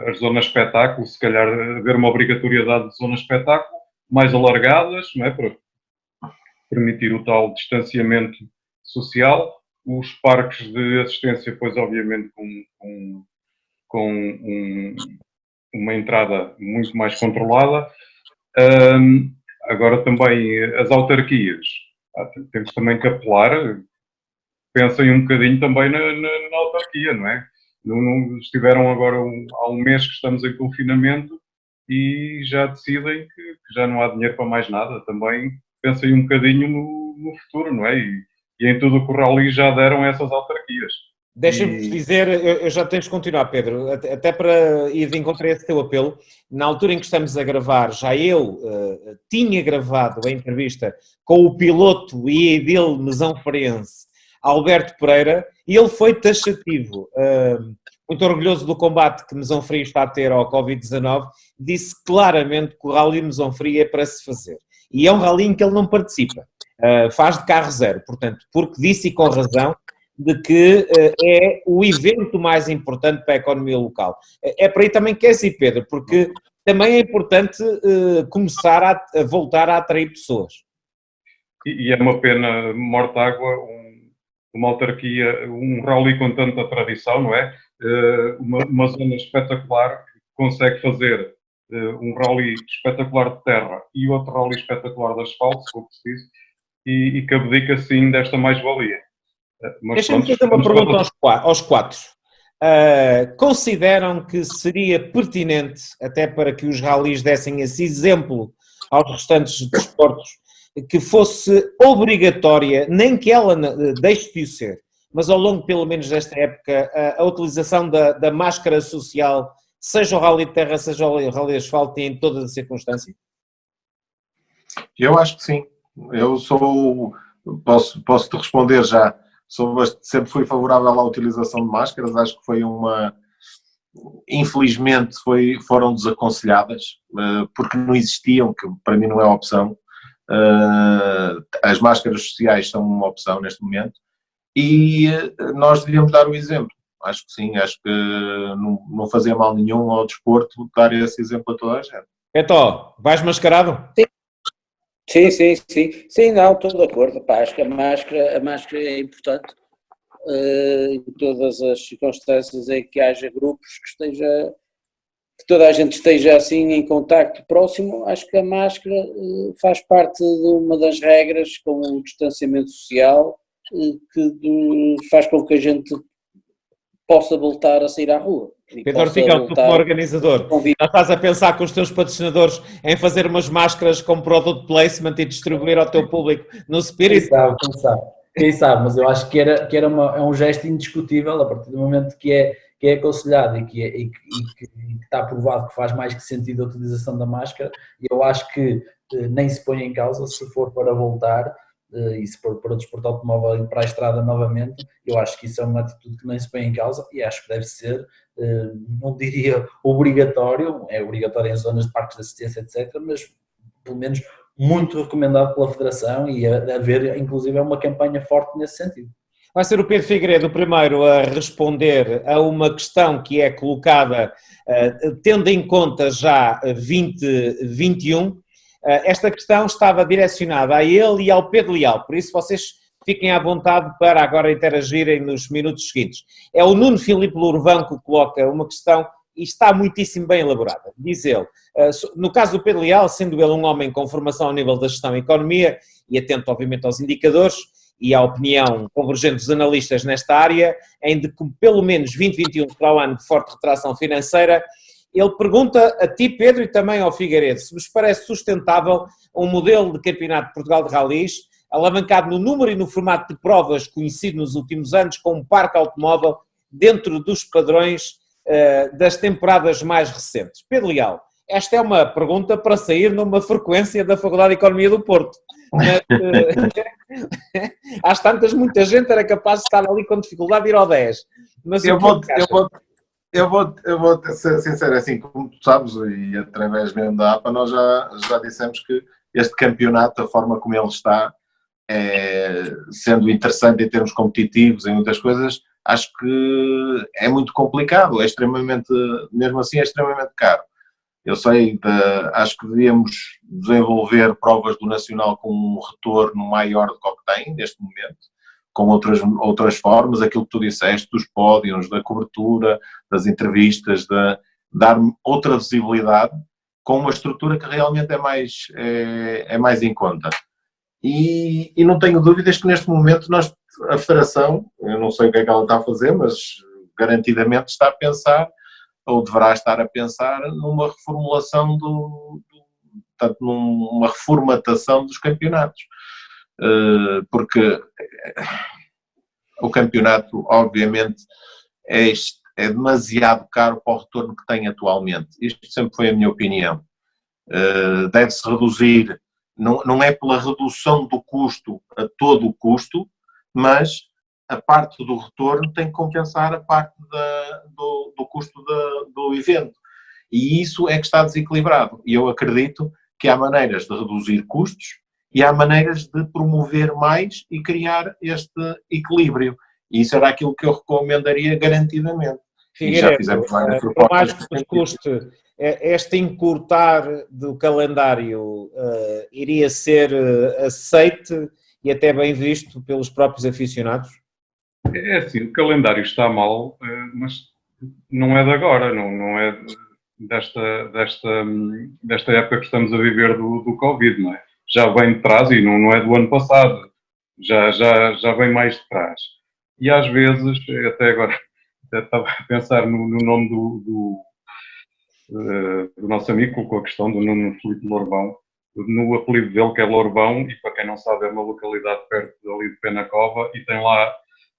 as zonas de espetáculo, se calhar haver uma obrigatoriedade de zonas de espetáculo mais alargadas, não é? Para permitir o tal distanciamento social. Os parques de assistência, pois obviamente com uma entrada muito mais controlada. Agora também as autarquias, temos também que apelar, pensem um bocadinho também na autarquia, não é? Estiveram agora há um mês que estamos em confinamento e já decidem que já não há dinheiro para mais nada. Também pensem um bocadinho no futuro, não é? E em tudo o que o Rally já deram essas autarquias. Deixa-me dizer, eu já tens de continuar, Pedro, até para ir de encontro a esse teu apelo. Na altura em que estamos a gravar, já eu tinha gravado a entrevista com o piloto e edil mesãofarense Alberto Pereira, e ele foi taxativo, muito orgulhoso do combate que Mesão Frio está a ter ao Covid-19, disse claramente que o Rally Mesão Frio é para se fazer. E é um rally em que ele não participa, faz de carro zero, portanto, porque disse e com razão de que é o evento mais importante para a economia local. É para aí também que é assim, Pedro, porque também é importante começar a voltar a atrair pessoas. E é uma pena, Mortágua, uma autarquia, um rally com tanta tradição, não é? Uma zona espetacular que consegue fazer um rally espetacular de terra e outro rally espetacular de asfalto, se for preciso, e que abdica assim desta mais-valia. Deixa-me fazer uma pergunta aos quatro. Consideram que seria pertinente, até para que os ralis dessem esse exemplo aos restantes desportos, que fosse obrigatória, nem que ela deixe de o ser, mas ao longo pelo menos desta época, a utilização da máscara social, seja o rally de terra, seja o rally de asfalto, em todas as circunstâncias? Eu acho que sim. Eu posso-te responder já. Sempre fui favorável à utilização de máscaras, acho que foi infelizmente foram desaconselhadas, porque não existiam, que para mim não é opção. As máscaras sociais são uma opção neste momento e nós devíamos dar o exemplo. Acho que sim, acho que não fazia mal nenhum ao desporto dar esse exemplo a toda a gente. Então, vais mascarado? Sim, não, estou de acordo. Pá, acho que a máscara é importante em todas as circunstâncias em que haja grupos que toda a gente esteja assim em contacto próximo. Acho que a máscara faz parte de uma das regras com o distanciamento social que faz com que a gente possa voltar a sair à rua. Pedro Ortigão, tu como organizador, já estás a pensar com os teus patrocinadores em fazer umas máscaras com product placement e distribuir ao teu público no Spirit? Quem sabe, mas eu acho que é um gesto indiscutível a partir do momento que é aconselhado e que está provado que faz mais que sentido a utilização da máscara. Eu acho que nem se põe em causa se for para voltar e se for para o desporto automóvel e para a estrada novamente. Eu acho que isso é uma atitude que nem se põe em causa e acho que deve ser, não diria obrigatório, é obrigatório em zonas de parques de assistência, etc., mas pelo menos muito recomendado pela Federação e haver inclusive uma campanha forte nesse sentido. Vai ser o Pedro Figueiredo o primeiro a responder a uma questão que é colocada tendo em conta já 2021. Esta questão estava direcionada a ele e ao Pedro Leal, por isso vocês fiquem à vontade para agora interagirem nos minutos seguintes. É o Nuno Filipe Lourvão que coloca uma questão e está muitíssimo bem elaborada. Diz ele, no caso do Pedro Leal, sendo ele um homem com formação ao nível da gestão e economia e atento obviamente aos indicadores e à opinião convergente dos analistas nesta área, em de que pelo menos 2021 será o ano de forte retração financeira, ele pergunta a ti, Pedro, e também ao Figueiredo, se vos parece sustentável um modelo de campeonato de Portugal de ralis, alavancado no número e no formato de provas conhecido nos últimos anos, com um parque automóvel dentro dos padrões das temporadas mais recentes. Pedro Leal, esta é uma pergunta para sair numa frequência da Faculdade de Economia do Porto. Mas, às tantas, muita gente era capaz de estar ali com dificuldade de ir ao 10. Mas eu vou ser sincero, assim, como tu sabes, e através mesmo da APA, nós já dissemos que este campeonato, a forma como ele está, sendo interessante em termos competitivos, em muitas coisas, acho que é muito complicado, mesmo assim é extremamente caro. Eu sei, acho que devíamos desenvolver provas do Nacional com um retorno maior do que o que tem neste momento, com outras formas, aquilo que tu disseste, dos pódios, da cobertura, das entrevistas, de dar outra visibilidade, com uma estrutura que realmente é mais em conta. E não tenho dúvidas que neste momento a Federação, eu não sei o que é que ela está a fazer, mas garantidamente está a pensar, ou deverá estar a pensar, numa reformulação portanto, numa reformatação dos campeonatos. Porque o campeonato, obviamente, é demasiado caro para o retorno que tem atualmente. Isto sempre foi a minha opinião. Deve-se reduzir, não é pela redução do custo a todo o custo, mas a parte do retorno tem que compensar a parte do custo do evento. E isso é que está desequilibrado. E eu acredito que há maneiras de reduzir custos e há maneiras de promover mais e criar este equilíbrio. E isso era aquilo que eu recomendaria garantidamente. E já fizemos várias propostas. Por mais que custe, este encurtar do calendário iria ser aceite e até bem visto pelos próprios aficionados? É assim, o calendário está mal, mas não é de agora, não é desta época que estamos a viver do Covid, não é? Já vem de trás e não é do ano passado, já vem mais de trás. E às vezes, até agora, até estava a pensar no nome do nosso amigo, com a questão do Nuno Filipe Lourbão, no apelido dele, que é Lourbão, e para quem não sabe é uma localidade perto ali de Penacova, e tem lá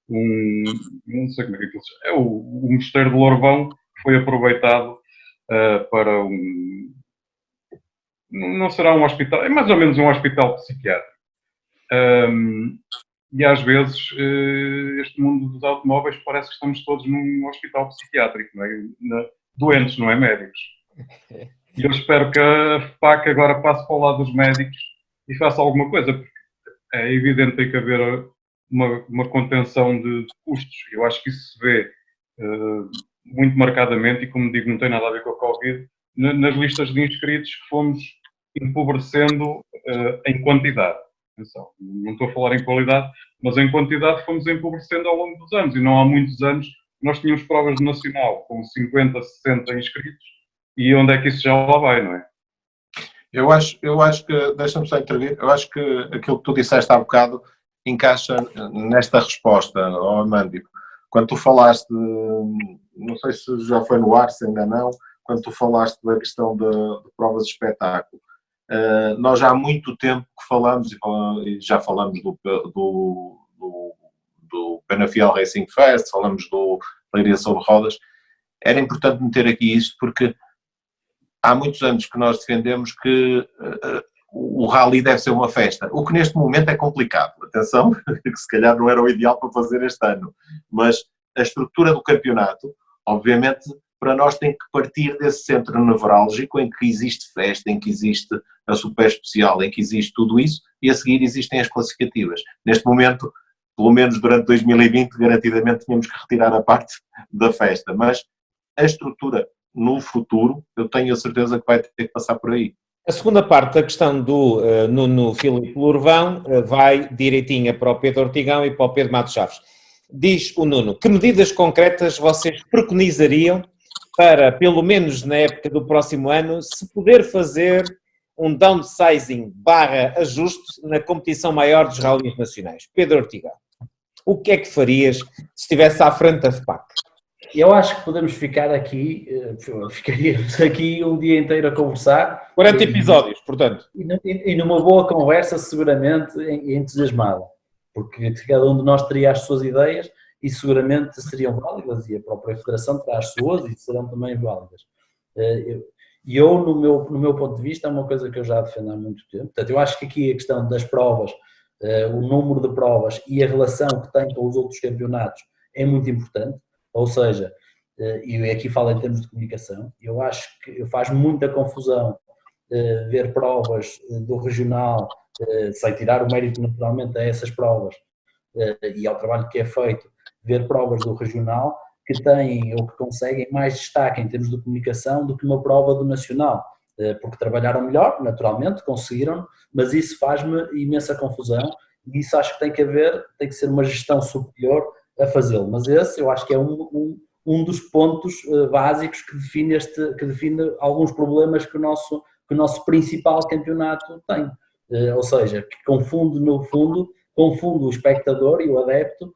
não sei como é que aquilo se chama, é o Mosteiro de Lourbão, que foi aproveitado para não será um hospital, é mais ou menos um hospital psiquiátrico. E às vezes este mundo dos automóveis parece que estamos todos num hospital psiquiátrico, não é? Doentes, não é médicos. E eu espero que a FPAC agora passe para o lado dos médicos e faça alguma coisa, porque é evidente que tem que haver uma contenção de custos. Eu acho que isso se vê muito marcadamente, e como digo, não tem nada a ver com a Covid, nas listas de inscritos que fomos empobrecendo em quantidade. Atenção, não estou a falar em qualidade, mas em quantidade fomos empobrecendo ao longo dos anos, e não há muitos anos nós tínhamos provas de nacional com 50, 60 inscritos, e onde é que isso já lá vai, não é? Eu acho que, deixa-me só intervir, eu acho que aquilo que tu disseste há bocado encaixa nesta resposta, Armando. Quando tu falaste, não sei se já foi no ar, se ainda não, quando tu falaste da questão de provas de espetáculo, nós já há muito tempo que falamos, e já falamos do Penafiel Racing Fest, falamos do Leiria sobre Rodas. Era importante meter aqui isto porque há muitos anos que nós defendemos que o rally deve ser uma festa, o que neste momento é complicado. Atenção, que se calhar não era o ideal para fazer este ano, mas a estrutura do campeonato, obviamente, para nós tem que partir desse centro nevrálgico em que existe festa, em que existe a super especial, em que existe tudo isso, e a seguir existem as classificativas. Neste momento, pelo menos durante 2020, garantidamente tínhamos que retirar a parte da festa, mas a estrutura no futuro, eu tenho a certeza que vai ter que passar por aí. A segunda parte da questão do Nuno Filipe Lourbão vai direitinha para o Pedro Ortigão e para o Pedro Matos Chaves. Diz o Nuno, que medidas concretas vocês preconizariam para, pelo menos na época do próximo ano, se poder fazer um downsizing / ajuste na competição maior dos rallies nacionais? Pedro Ortigão, o que é que farias se estivesse à frente da FPAC? Eu acho que podemos ficaríamos aqui um dia inteiro a conversar. 40 episódios, portanto. E numa boa conversa, seguramente entusiasmada, porque cada um de nós teria as suas ideias e seguramente seriam válidas, e a própria Federação terá as suas e serão também válidas. E eu, no meu ponto de vista, é uma coisa que eu já defendo há muito tempo. Portanto, eu acho que aqui a questão das provas, o número de provas e a relação que tem com os outros campeonatos é muito importante. Ou seja, e aqui falo em termos de comunicação, eu acho que faz muita confusão ver provas do regional, sem tirar o mérito naturalmente a essas provas e ao trabalho que é feito, ver provas do regional que têm ou que conseguem mais destaque em termos de comunicação do que uma prova do nacional, porque trabalharam melhor, naturalmente, conseguiram, mas isso faz-me imensa confusão E isso acho que tem que ser uma gestão superior a fazê-lo. Mas esse eu acho que é um dos pontos básicos que define alguns problemas que o nosso principal campeonato tem. Ou seja, que confunde o espectador e o adepto,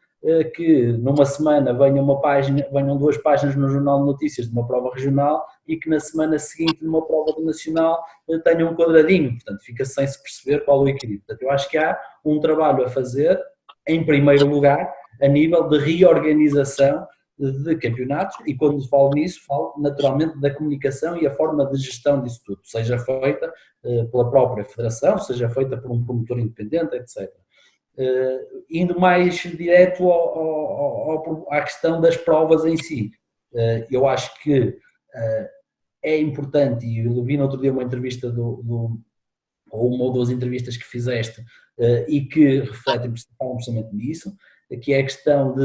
que numa semana venham 2 páginas no Jornal de Notícias de uma prova regional e que na semana seguinte numa prova do Nacional tenham um quadradinho, portanto fica sem se perceber qual o equilíbrio. Portanto, eu acho que há um trabalho a fazer, em primeiro lugar, a nível de reorganização de campeonatos, e quando falo nisso, falo naturalmente da comunicação e a forma de gestão disso tudo, seja feita pela própria federação, seja feita por um promotor independente, etc. Indo mais direto à questão das provas em si, eu acho que é importante, e eu vi no outro dia uma entrevista ou uma ou duas entrevistas que fizeste e que refletem precisamente nisso, que é a questão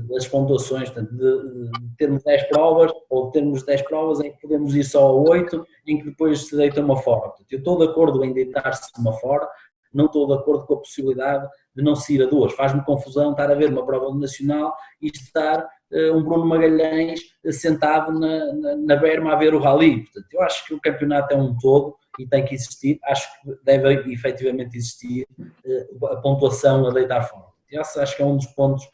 das pontuações, portanto, de termos 10 provas, ou de termos 10 provas em que podemos ir só a 8, em que depois se deita uma fora. Portanto, eu estou de acordo em deitar-se uma fora, não estou de acordo com a possibilidade de não se ir a 2. Faz-me confusão estar a ver uma prova do Nacional e estar um Bruno Magalhães sentado na berma a ver o rally. Portanto, eu acho que o campeonato é um todo e tem que existir, acho que deve efetivamente existir a pontuação a deitar fora. Esse acho que é um dos pontos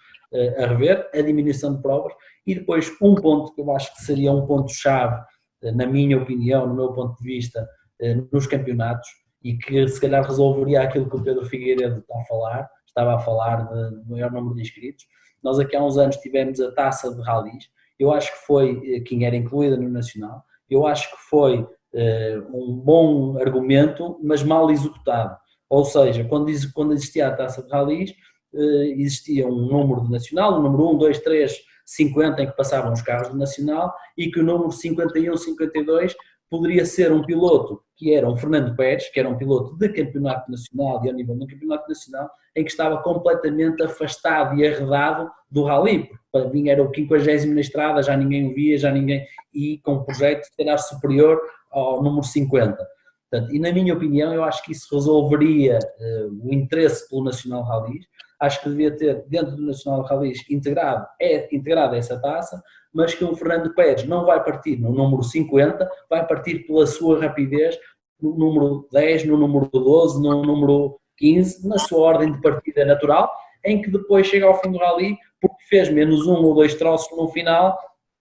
a rever, a diminuição de provas, e depois um ponto que eu acho que seria um ponto-chave, na minha opinião, no meu ponto de vista, nos campeonatos, e que se calhar resolveria aquilo que o Pedro Figueiredo estava a falar de maior número de inscritos. Nós aqui há uns anos tivemos a taça de ralis, eu acho que foi, quem era incluída no Nacional, eu acho que foi um bom argumento, mas mal executado. Ou seja, quando existia a taça de ralis, existia um número do Nacional, o número 1, 2, 3, 50 em que passavam os carros do Nacional, e que o número 51, 52 poderia ser um piloto que era um Fernando Pérez, que era um piloto de campeonato nacional e ao nível do campeonato nacional, em que estava completamente afastado e arredado do rally, porque para mim era o 50º na estrada, já ninguém o via, e com um projeto se calhar superior ao número 50. Portanto, e na minha opinião, eu acho que isso resolveria o interesse pelo Nacional Rallys. Acho que devia ter, dentro do Nacional Rallys, integrada essa taça, mas que o Fernando Pérez não vai partir no número 50, vai partir pela sua rapidez no número 10, no número 12, no número 15, na sua ordem de partida natural, em que depois chega ao fim do rally, porque fez menos 1 ou 2 troços no final,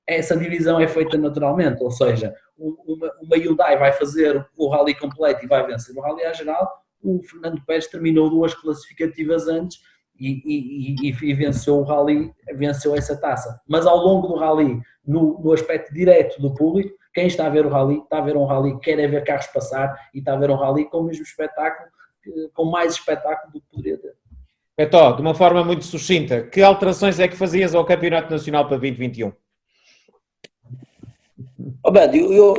essa divisão é feita naturalmente, ou seja, uma Hyundai vai fazer o rally completo e vai vencer o rally à geral, o Fernando Pérez terminou 2 classificativas antes e venceu o rally, venceu essa taça. Mas ao longo do rally, no aspecto direto do público, quem está a ver o rally, está a ver um rally que quer ver carros passar e está a ver um rally com o mesmo espetáculo, com mais espetáculo do que poderia ter. Beto, de uma forma muito sucinta, que alterações é que fazias ao Campeonato Nacional para 2021?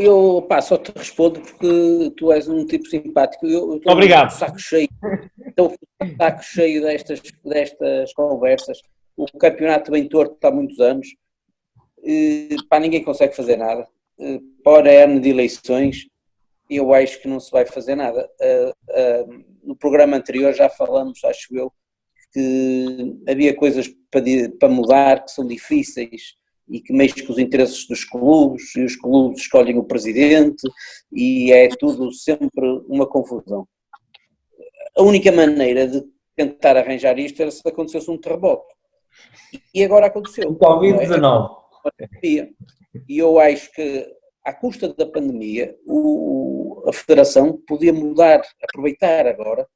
Eu só te respondo porque tu és um tipo simpático. Eu estou Obrigado. Estou com o saco cheio destas conversas. O campeonato vem torto há muitos anos. Ninguém consegue fazer nada. Para ano de eleições, eu acho que não se vai fazer nada. No programa anterior já falamos, acho eu, que havia coisas para mudar que são difíceis e que mexem com os interesses dos clubes, e os clubes escolhem o presidente, e é tudo sempre uma confusão. A única maneira de tentar arranjar isto era se acontecesse um terremoto. E agora aconteceu. O Covid-19. E eu acho que, à custa da pandemia, a Federação podia mudar, aproveitar agora,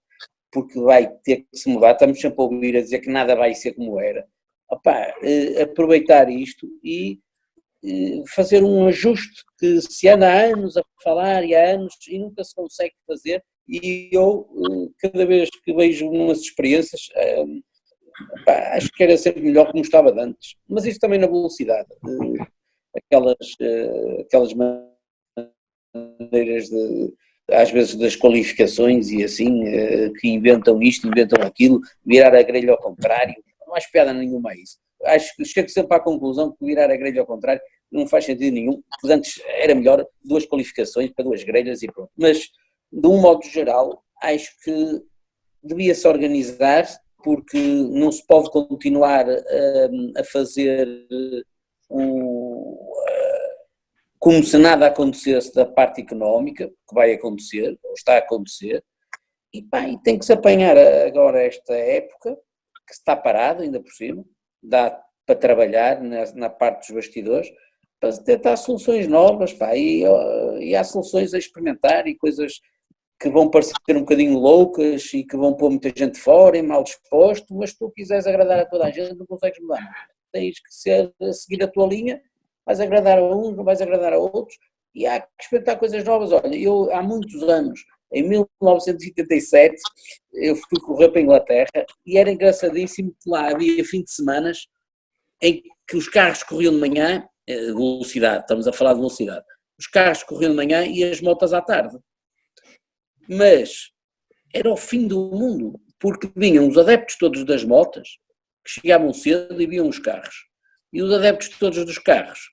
porque vai ter que se mudar. Estamos sempre a ouvir a dizer que nada vai ser como era. Aproveitar isto e fazer um ajuste que se anda há anos a falar e há anos e nunca se consegue fazer, e eu cada vez que vejo umas experiências acho que era sempre melhor como estava antes, mas isso também na velocidade, aquelas maneiras às vezes das qualificações e assim, que inventam isto, inventam aquilo, virar a grelha ao contrário. Não há piada nenhuma a isso. Acho que chego sempre à conclusão que virar a grelha ao contrário não faz sentido nenhum, porque antes era melhor 2 qualificações para 2 grelhas e pronto. Mas, de um modo geral, acho que devia-se organizar, porque não se pode continuar a fazer como se nada acontecesse da parte económica, que vai acontecer, ou está a acontecer, e tem que se apanhar agora esta época, que está parado ainda por cima, dá para trabalhar na parte dos bastidores, para tentar soluções novas, e há soluções a experimentar e coisas que vão parecer um bocadinho loucas e que vão pôr muita gente fora e mal disposto, mas se tu quiseres agradar a toda a gente não consegues mudar. Tens que seguir a tua linha, vais agradar a uns, não vais agradar a outros, e há que experimentar coisas novas. Olha, eu há muitos anos, em 1987, eu fui correr para a Inglaterra e era engraçadíssimo que lá havia fim de semana em que os carros corriam de manhã, velocidade, estamos a falar de velocidade, os carros corriam de manhã e as motas à tarde. Mas era o fim do mundo, porque vinham os adeptos todos das motas, que chegavam cedo e viam os carros, e os adeptos todos dos carros.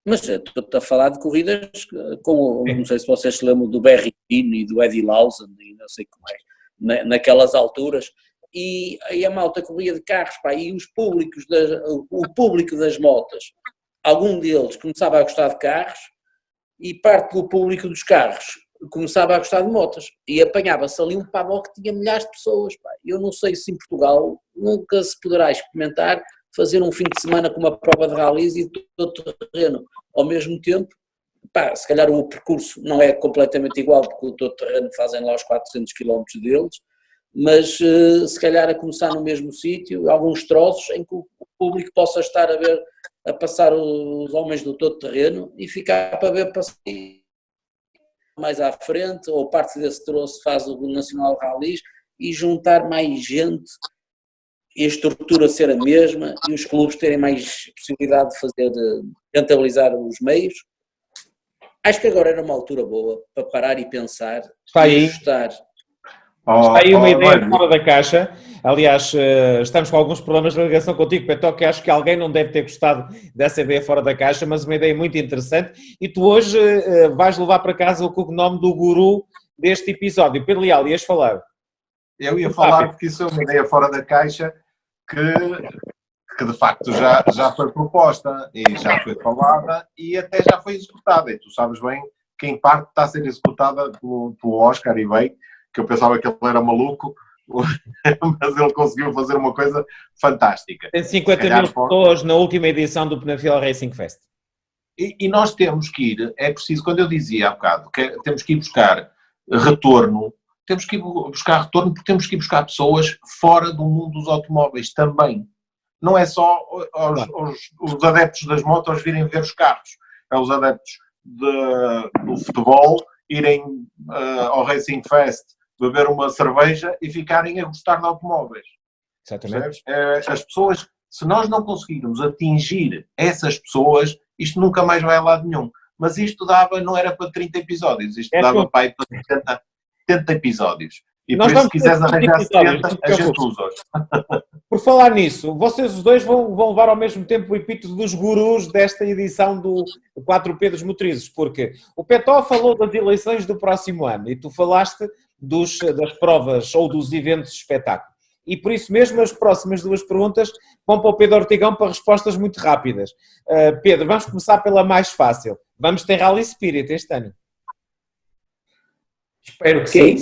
Mas estou a falar de corridas com, não sei se vocês se lembram do Barry Keane e do Eddie Lawson e não sei como é, naquelas alturas, e aí a malta corria de carros, e o público das motas, algum deles começava a gostar de carros e parte do público dos carros começava a gostar de motas e apanhava-se ali um paddock que tinha milhares de pessoas. Eu não sei se em Portugal nunca se poderá experimentar fazer um fim de semana com uma prova de rallies e todo o terreno ao mesmo tempo. Se calhar o percurso não é completamente igual, porque o todo terreno fazem lá os 400 km deles, mas se calhar a começar no mesmo sítio, alguns troços em que o público possa estar a passar os homens do todo terreno e ficar para ver passar mais à frente, ou parte desse troço faz o Nacional Rallies, e juntar mais gente e a estrutura ser a mesma e os clubes terem mais possibilidade de fazer, de rentabilizar os meios. Acho que agora era uma altura boa para parar e pensar e ajustar. Está aí uma ideia fora da caixa. Aliás, estamos com alguns problemas de ligação contigo, Petó, que acho que alguém não deve ter gostado dessa ideia fora da caixa, mas uma ideia muito interessante. E tu hoje vais levar para casa o cognome do guru deste episódio. Pedro Leal, ias falar? Eu ia falar porque isso é uma ideia fora da caixa que de facto já foi proposta e já foi falada e até já foi executada. E tu sabes bem que em parte está a ser executada pelo Oscar e bem, que eu pensava que ele era maluco, mas ele conseguiu fazer uma coisa fantástica. Tem 50 mil pessoas na última edição do Penafiel Racing Fest. E nós temos que ir, é preciso, quando eu dizia há bocado, que temos que ir buscar retorno, temos que ir buscar retorno porque temos que ir buscar pessoas fora do mundo dos automóveis também. Não é só os adeptos das motos virem ver os carros, é os adeptos do futebol irem ao Racing Fest beber uma cerveja e ficarem a gostar de automóveis. Exatamente. As pessoas, se nós não conseguirmos atingir essas pessoas, isto nunca mais vai a lado nenhum. Mas isto não era para 30 episódios, isto dava para 70 episódios. E por isso, se quiseres arranjar 70, a gente usa-os. Por falar nisso, vocês os dois vão levar ao mesmo tempo o epíteto dos gurus desta edição do 4 Pedros Motrizes, porque o Petó falou das eleições do próximo ano e tu falaste das provas ou dos eventos de espetáculo. E por isso mesmo as próximas duas perguntas vão para o Pedro Ortigão para respostas muito rápidas. Pedro, vamos começar pela mais fácil. Vamos ter Rally Spirit este ano? Espero que sim.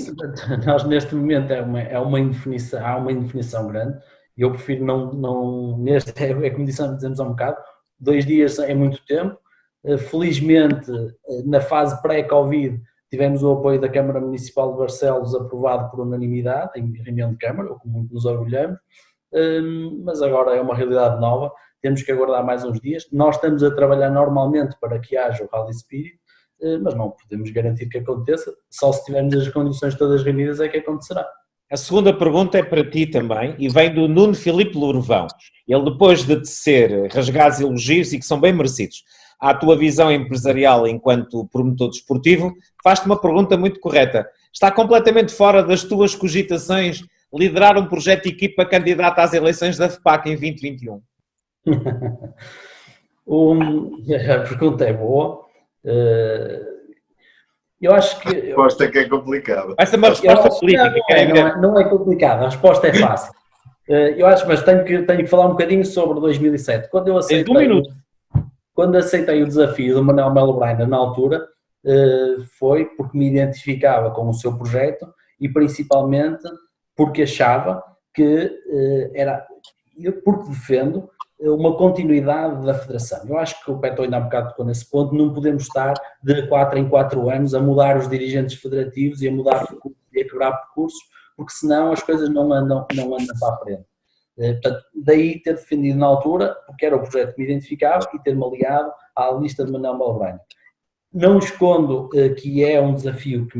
Nós neste momento há uma indefinição grande e eu prefiro não é como dizemos há um bocado, 2 dias é muito tempo. Felizmente, na fase pré-Covid, tivemos o apoio da Câmara Municipal de Barcelos aprovado por unanimidade, em reunião de Câmara, com muito nos orgulhamos, mas agora é uma realidade nova, temos que aguardar mais uns dias. Nós estamos a trabalhar normalmente para que haja o Rally Spirit, mas não podemos garantir que aconteça, só se tivermos as condições todas reunidas é que acontecerá. A segunda pergunta é para ti também e vem do Nuno Filipe Lourvão. Ele, depois de tecer rasgados elogios e que são bem merecidos à tua visão empresarial enquanto promotor desportivo, faz-te uma pergunta muito correta. Está completamente fora das tuas cogitações liderar um projeto de equipa candidata às eleições da FPAC em 2021? A pergunta é boa. Eu acho que... A resposta é que é complicada. Vai ser uma resposta política. Não é complicado, a resposta é fácil. Eu acho, mas tenho que falar um bocadinho sobre 2007. Quando aceitei o desafio do Manuel Melo Brainer na altura, foi porque me identificava com o seu projeto e principalmente porque achava que porque defendo uma continuidade da federação. Eu acho que o Peto ainda há um bocado tocou nesse ponto, não podemos estar de 4 em 4 anos a mudar os dirigentes federativos e a mudar percursos e a quebrar percursos, porque senão as coisas não andam para a frente. Portanto, daí ter defendido na altura, porque era o projeto que me identificava, e ter-me aliado à lista de Manuel Melo Brainer. Não escondo que é um desafio que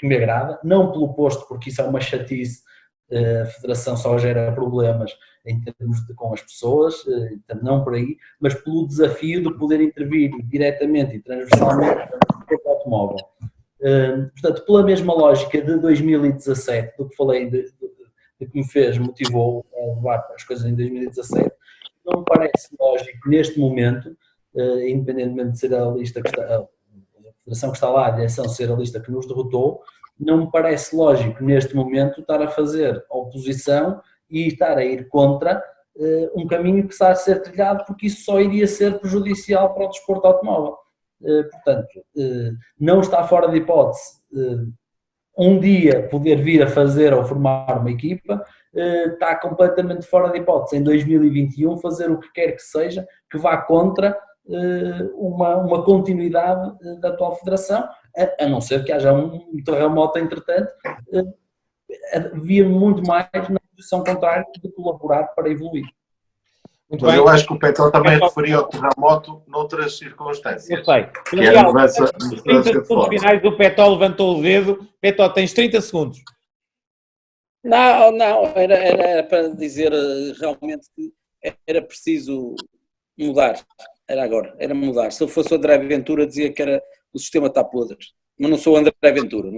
me agrada, não pelo posto, porque isso é uma chatice, a federação só gera problemas em termos com as pessoas, não por aí, mas pelo desafio de poder intervir diretamente e transversalmente no automóvel. Portanto, pela mesma lógica de 2017, do que falei, de que me motivou a levar as coisas em 2017, não me parece lógico neste momento, independentemente de ser a lista que está, a federação que está lá, a direção ser a lista que nos derrotou, não me parece lógico neste momento estar a fazer oposição e estar a ir contra um caminho que está a ser trilhado, porque isso só iria ser prejudicial para o desporto automóvel. Portanto, não está fora de hipótese um dia poder vir a fazer ou formar uma equipa, está completamente fora de hipótese em 2021 fazer o que quer que seja que vá contra uma continuidade da atual federação, a não ser que haja um terremoto entretanto. Havia muito mais na posição contrária de colaborar para evoluir. Mas eu acho que o Petrol também referia ao terremoto noutras circunstâncias. Eu sei. Que era a mudança 30 segundos finais do Petol levantou o dedo. Petol, tens 30 segundos. Não, era para dizer realmente que era preciso mudar. Era agora, era mudar. Se eu fosse o André Ventura, dizia que o sistema está podre. Mas não sou o André Ventura,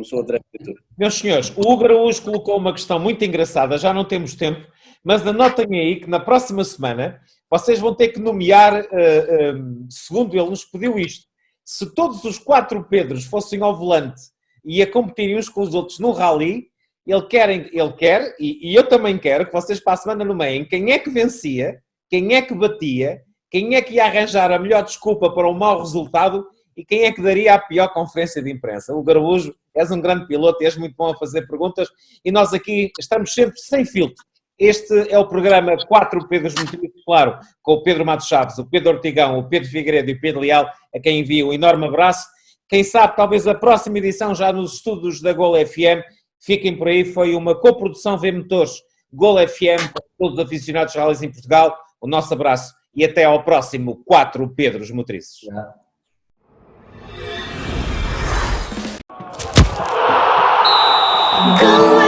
Meus senhores, o Hugo Araújo colocou uma questão muito engraçada, já não temos tempo, mas anotem aí que na próxima semana vocês vão ter que nomear, segundo ele nos pediu isto, se todos os 4 Pedros fossem ao volante e a competirem uns com os outros no rally, ele quer, e eu também quero, que vocês para a semana nomeiem quem é que vencia, quem é que batia, quem é que ia arranjar a melhor desculpa para um mau resultado e quem é que daria a pior conferência de imprensa. O Garaújo, és um grande piloto e és muito bom a fazer perguntas e nós aqui estamos sempre sem filtro. Este é o programa 4 Pedros Mutrizes, claro, com o Pedro Matos Chaves, o Pedro Ortigão, o Pedro Figueiredo e o Pedro Leal, a quem envio um enorme abraço. Quem sabe, talvez a próxima edição já nos estúdios da Gol FM, fiquem por aí, foi uma coprodução V-Motores Gol FM, para todos os aficionados de rallies em Portugal. O nosso abraço e até ao próximo 4 Pedros Mutrizes. Go away.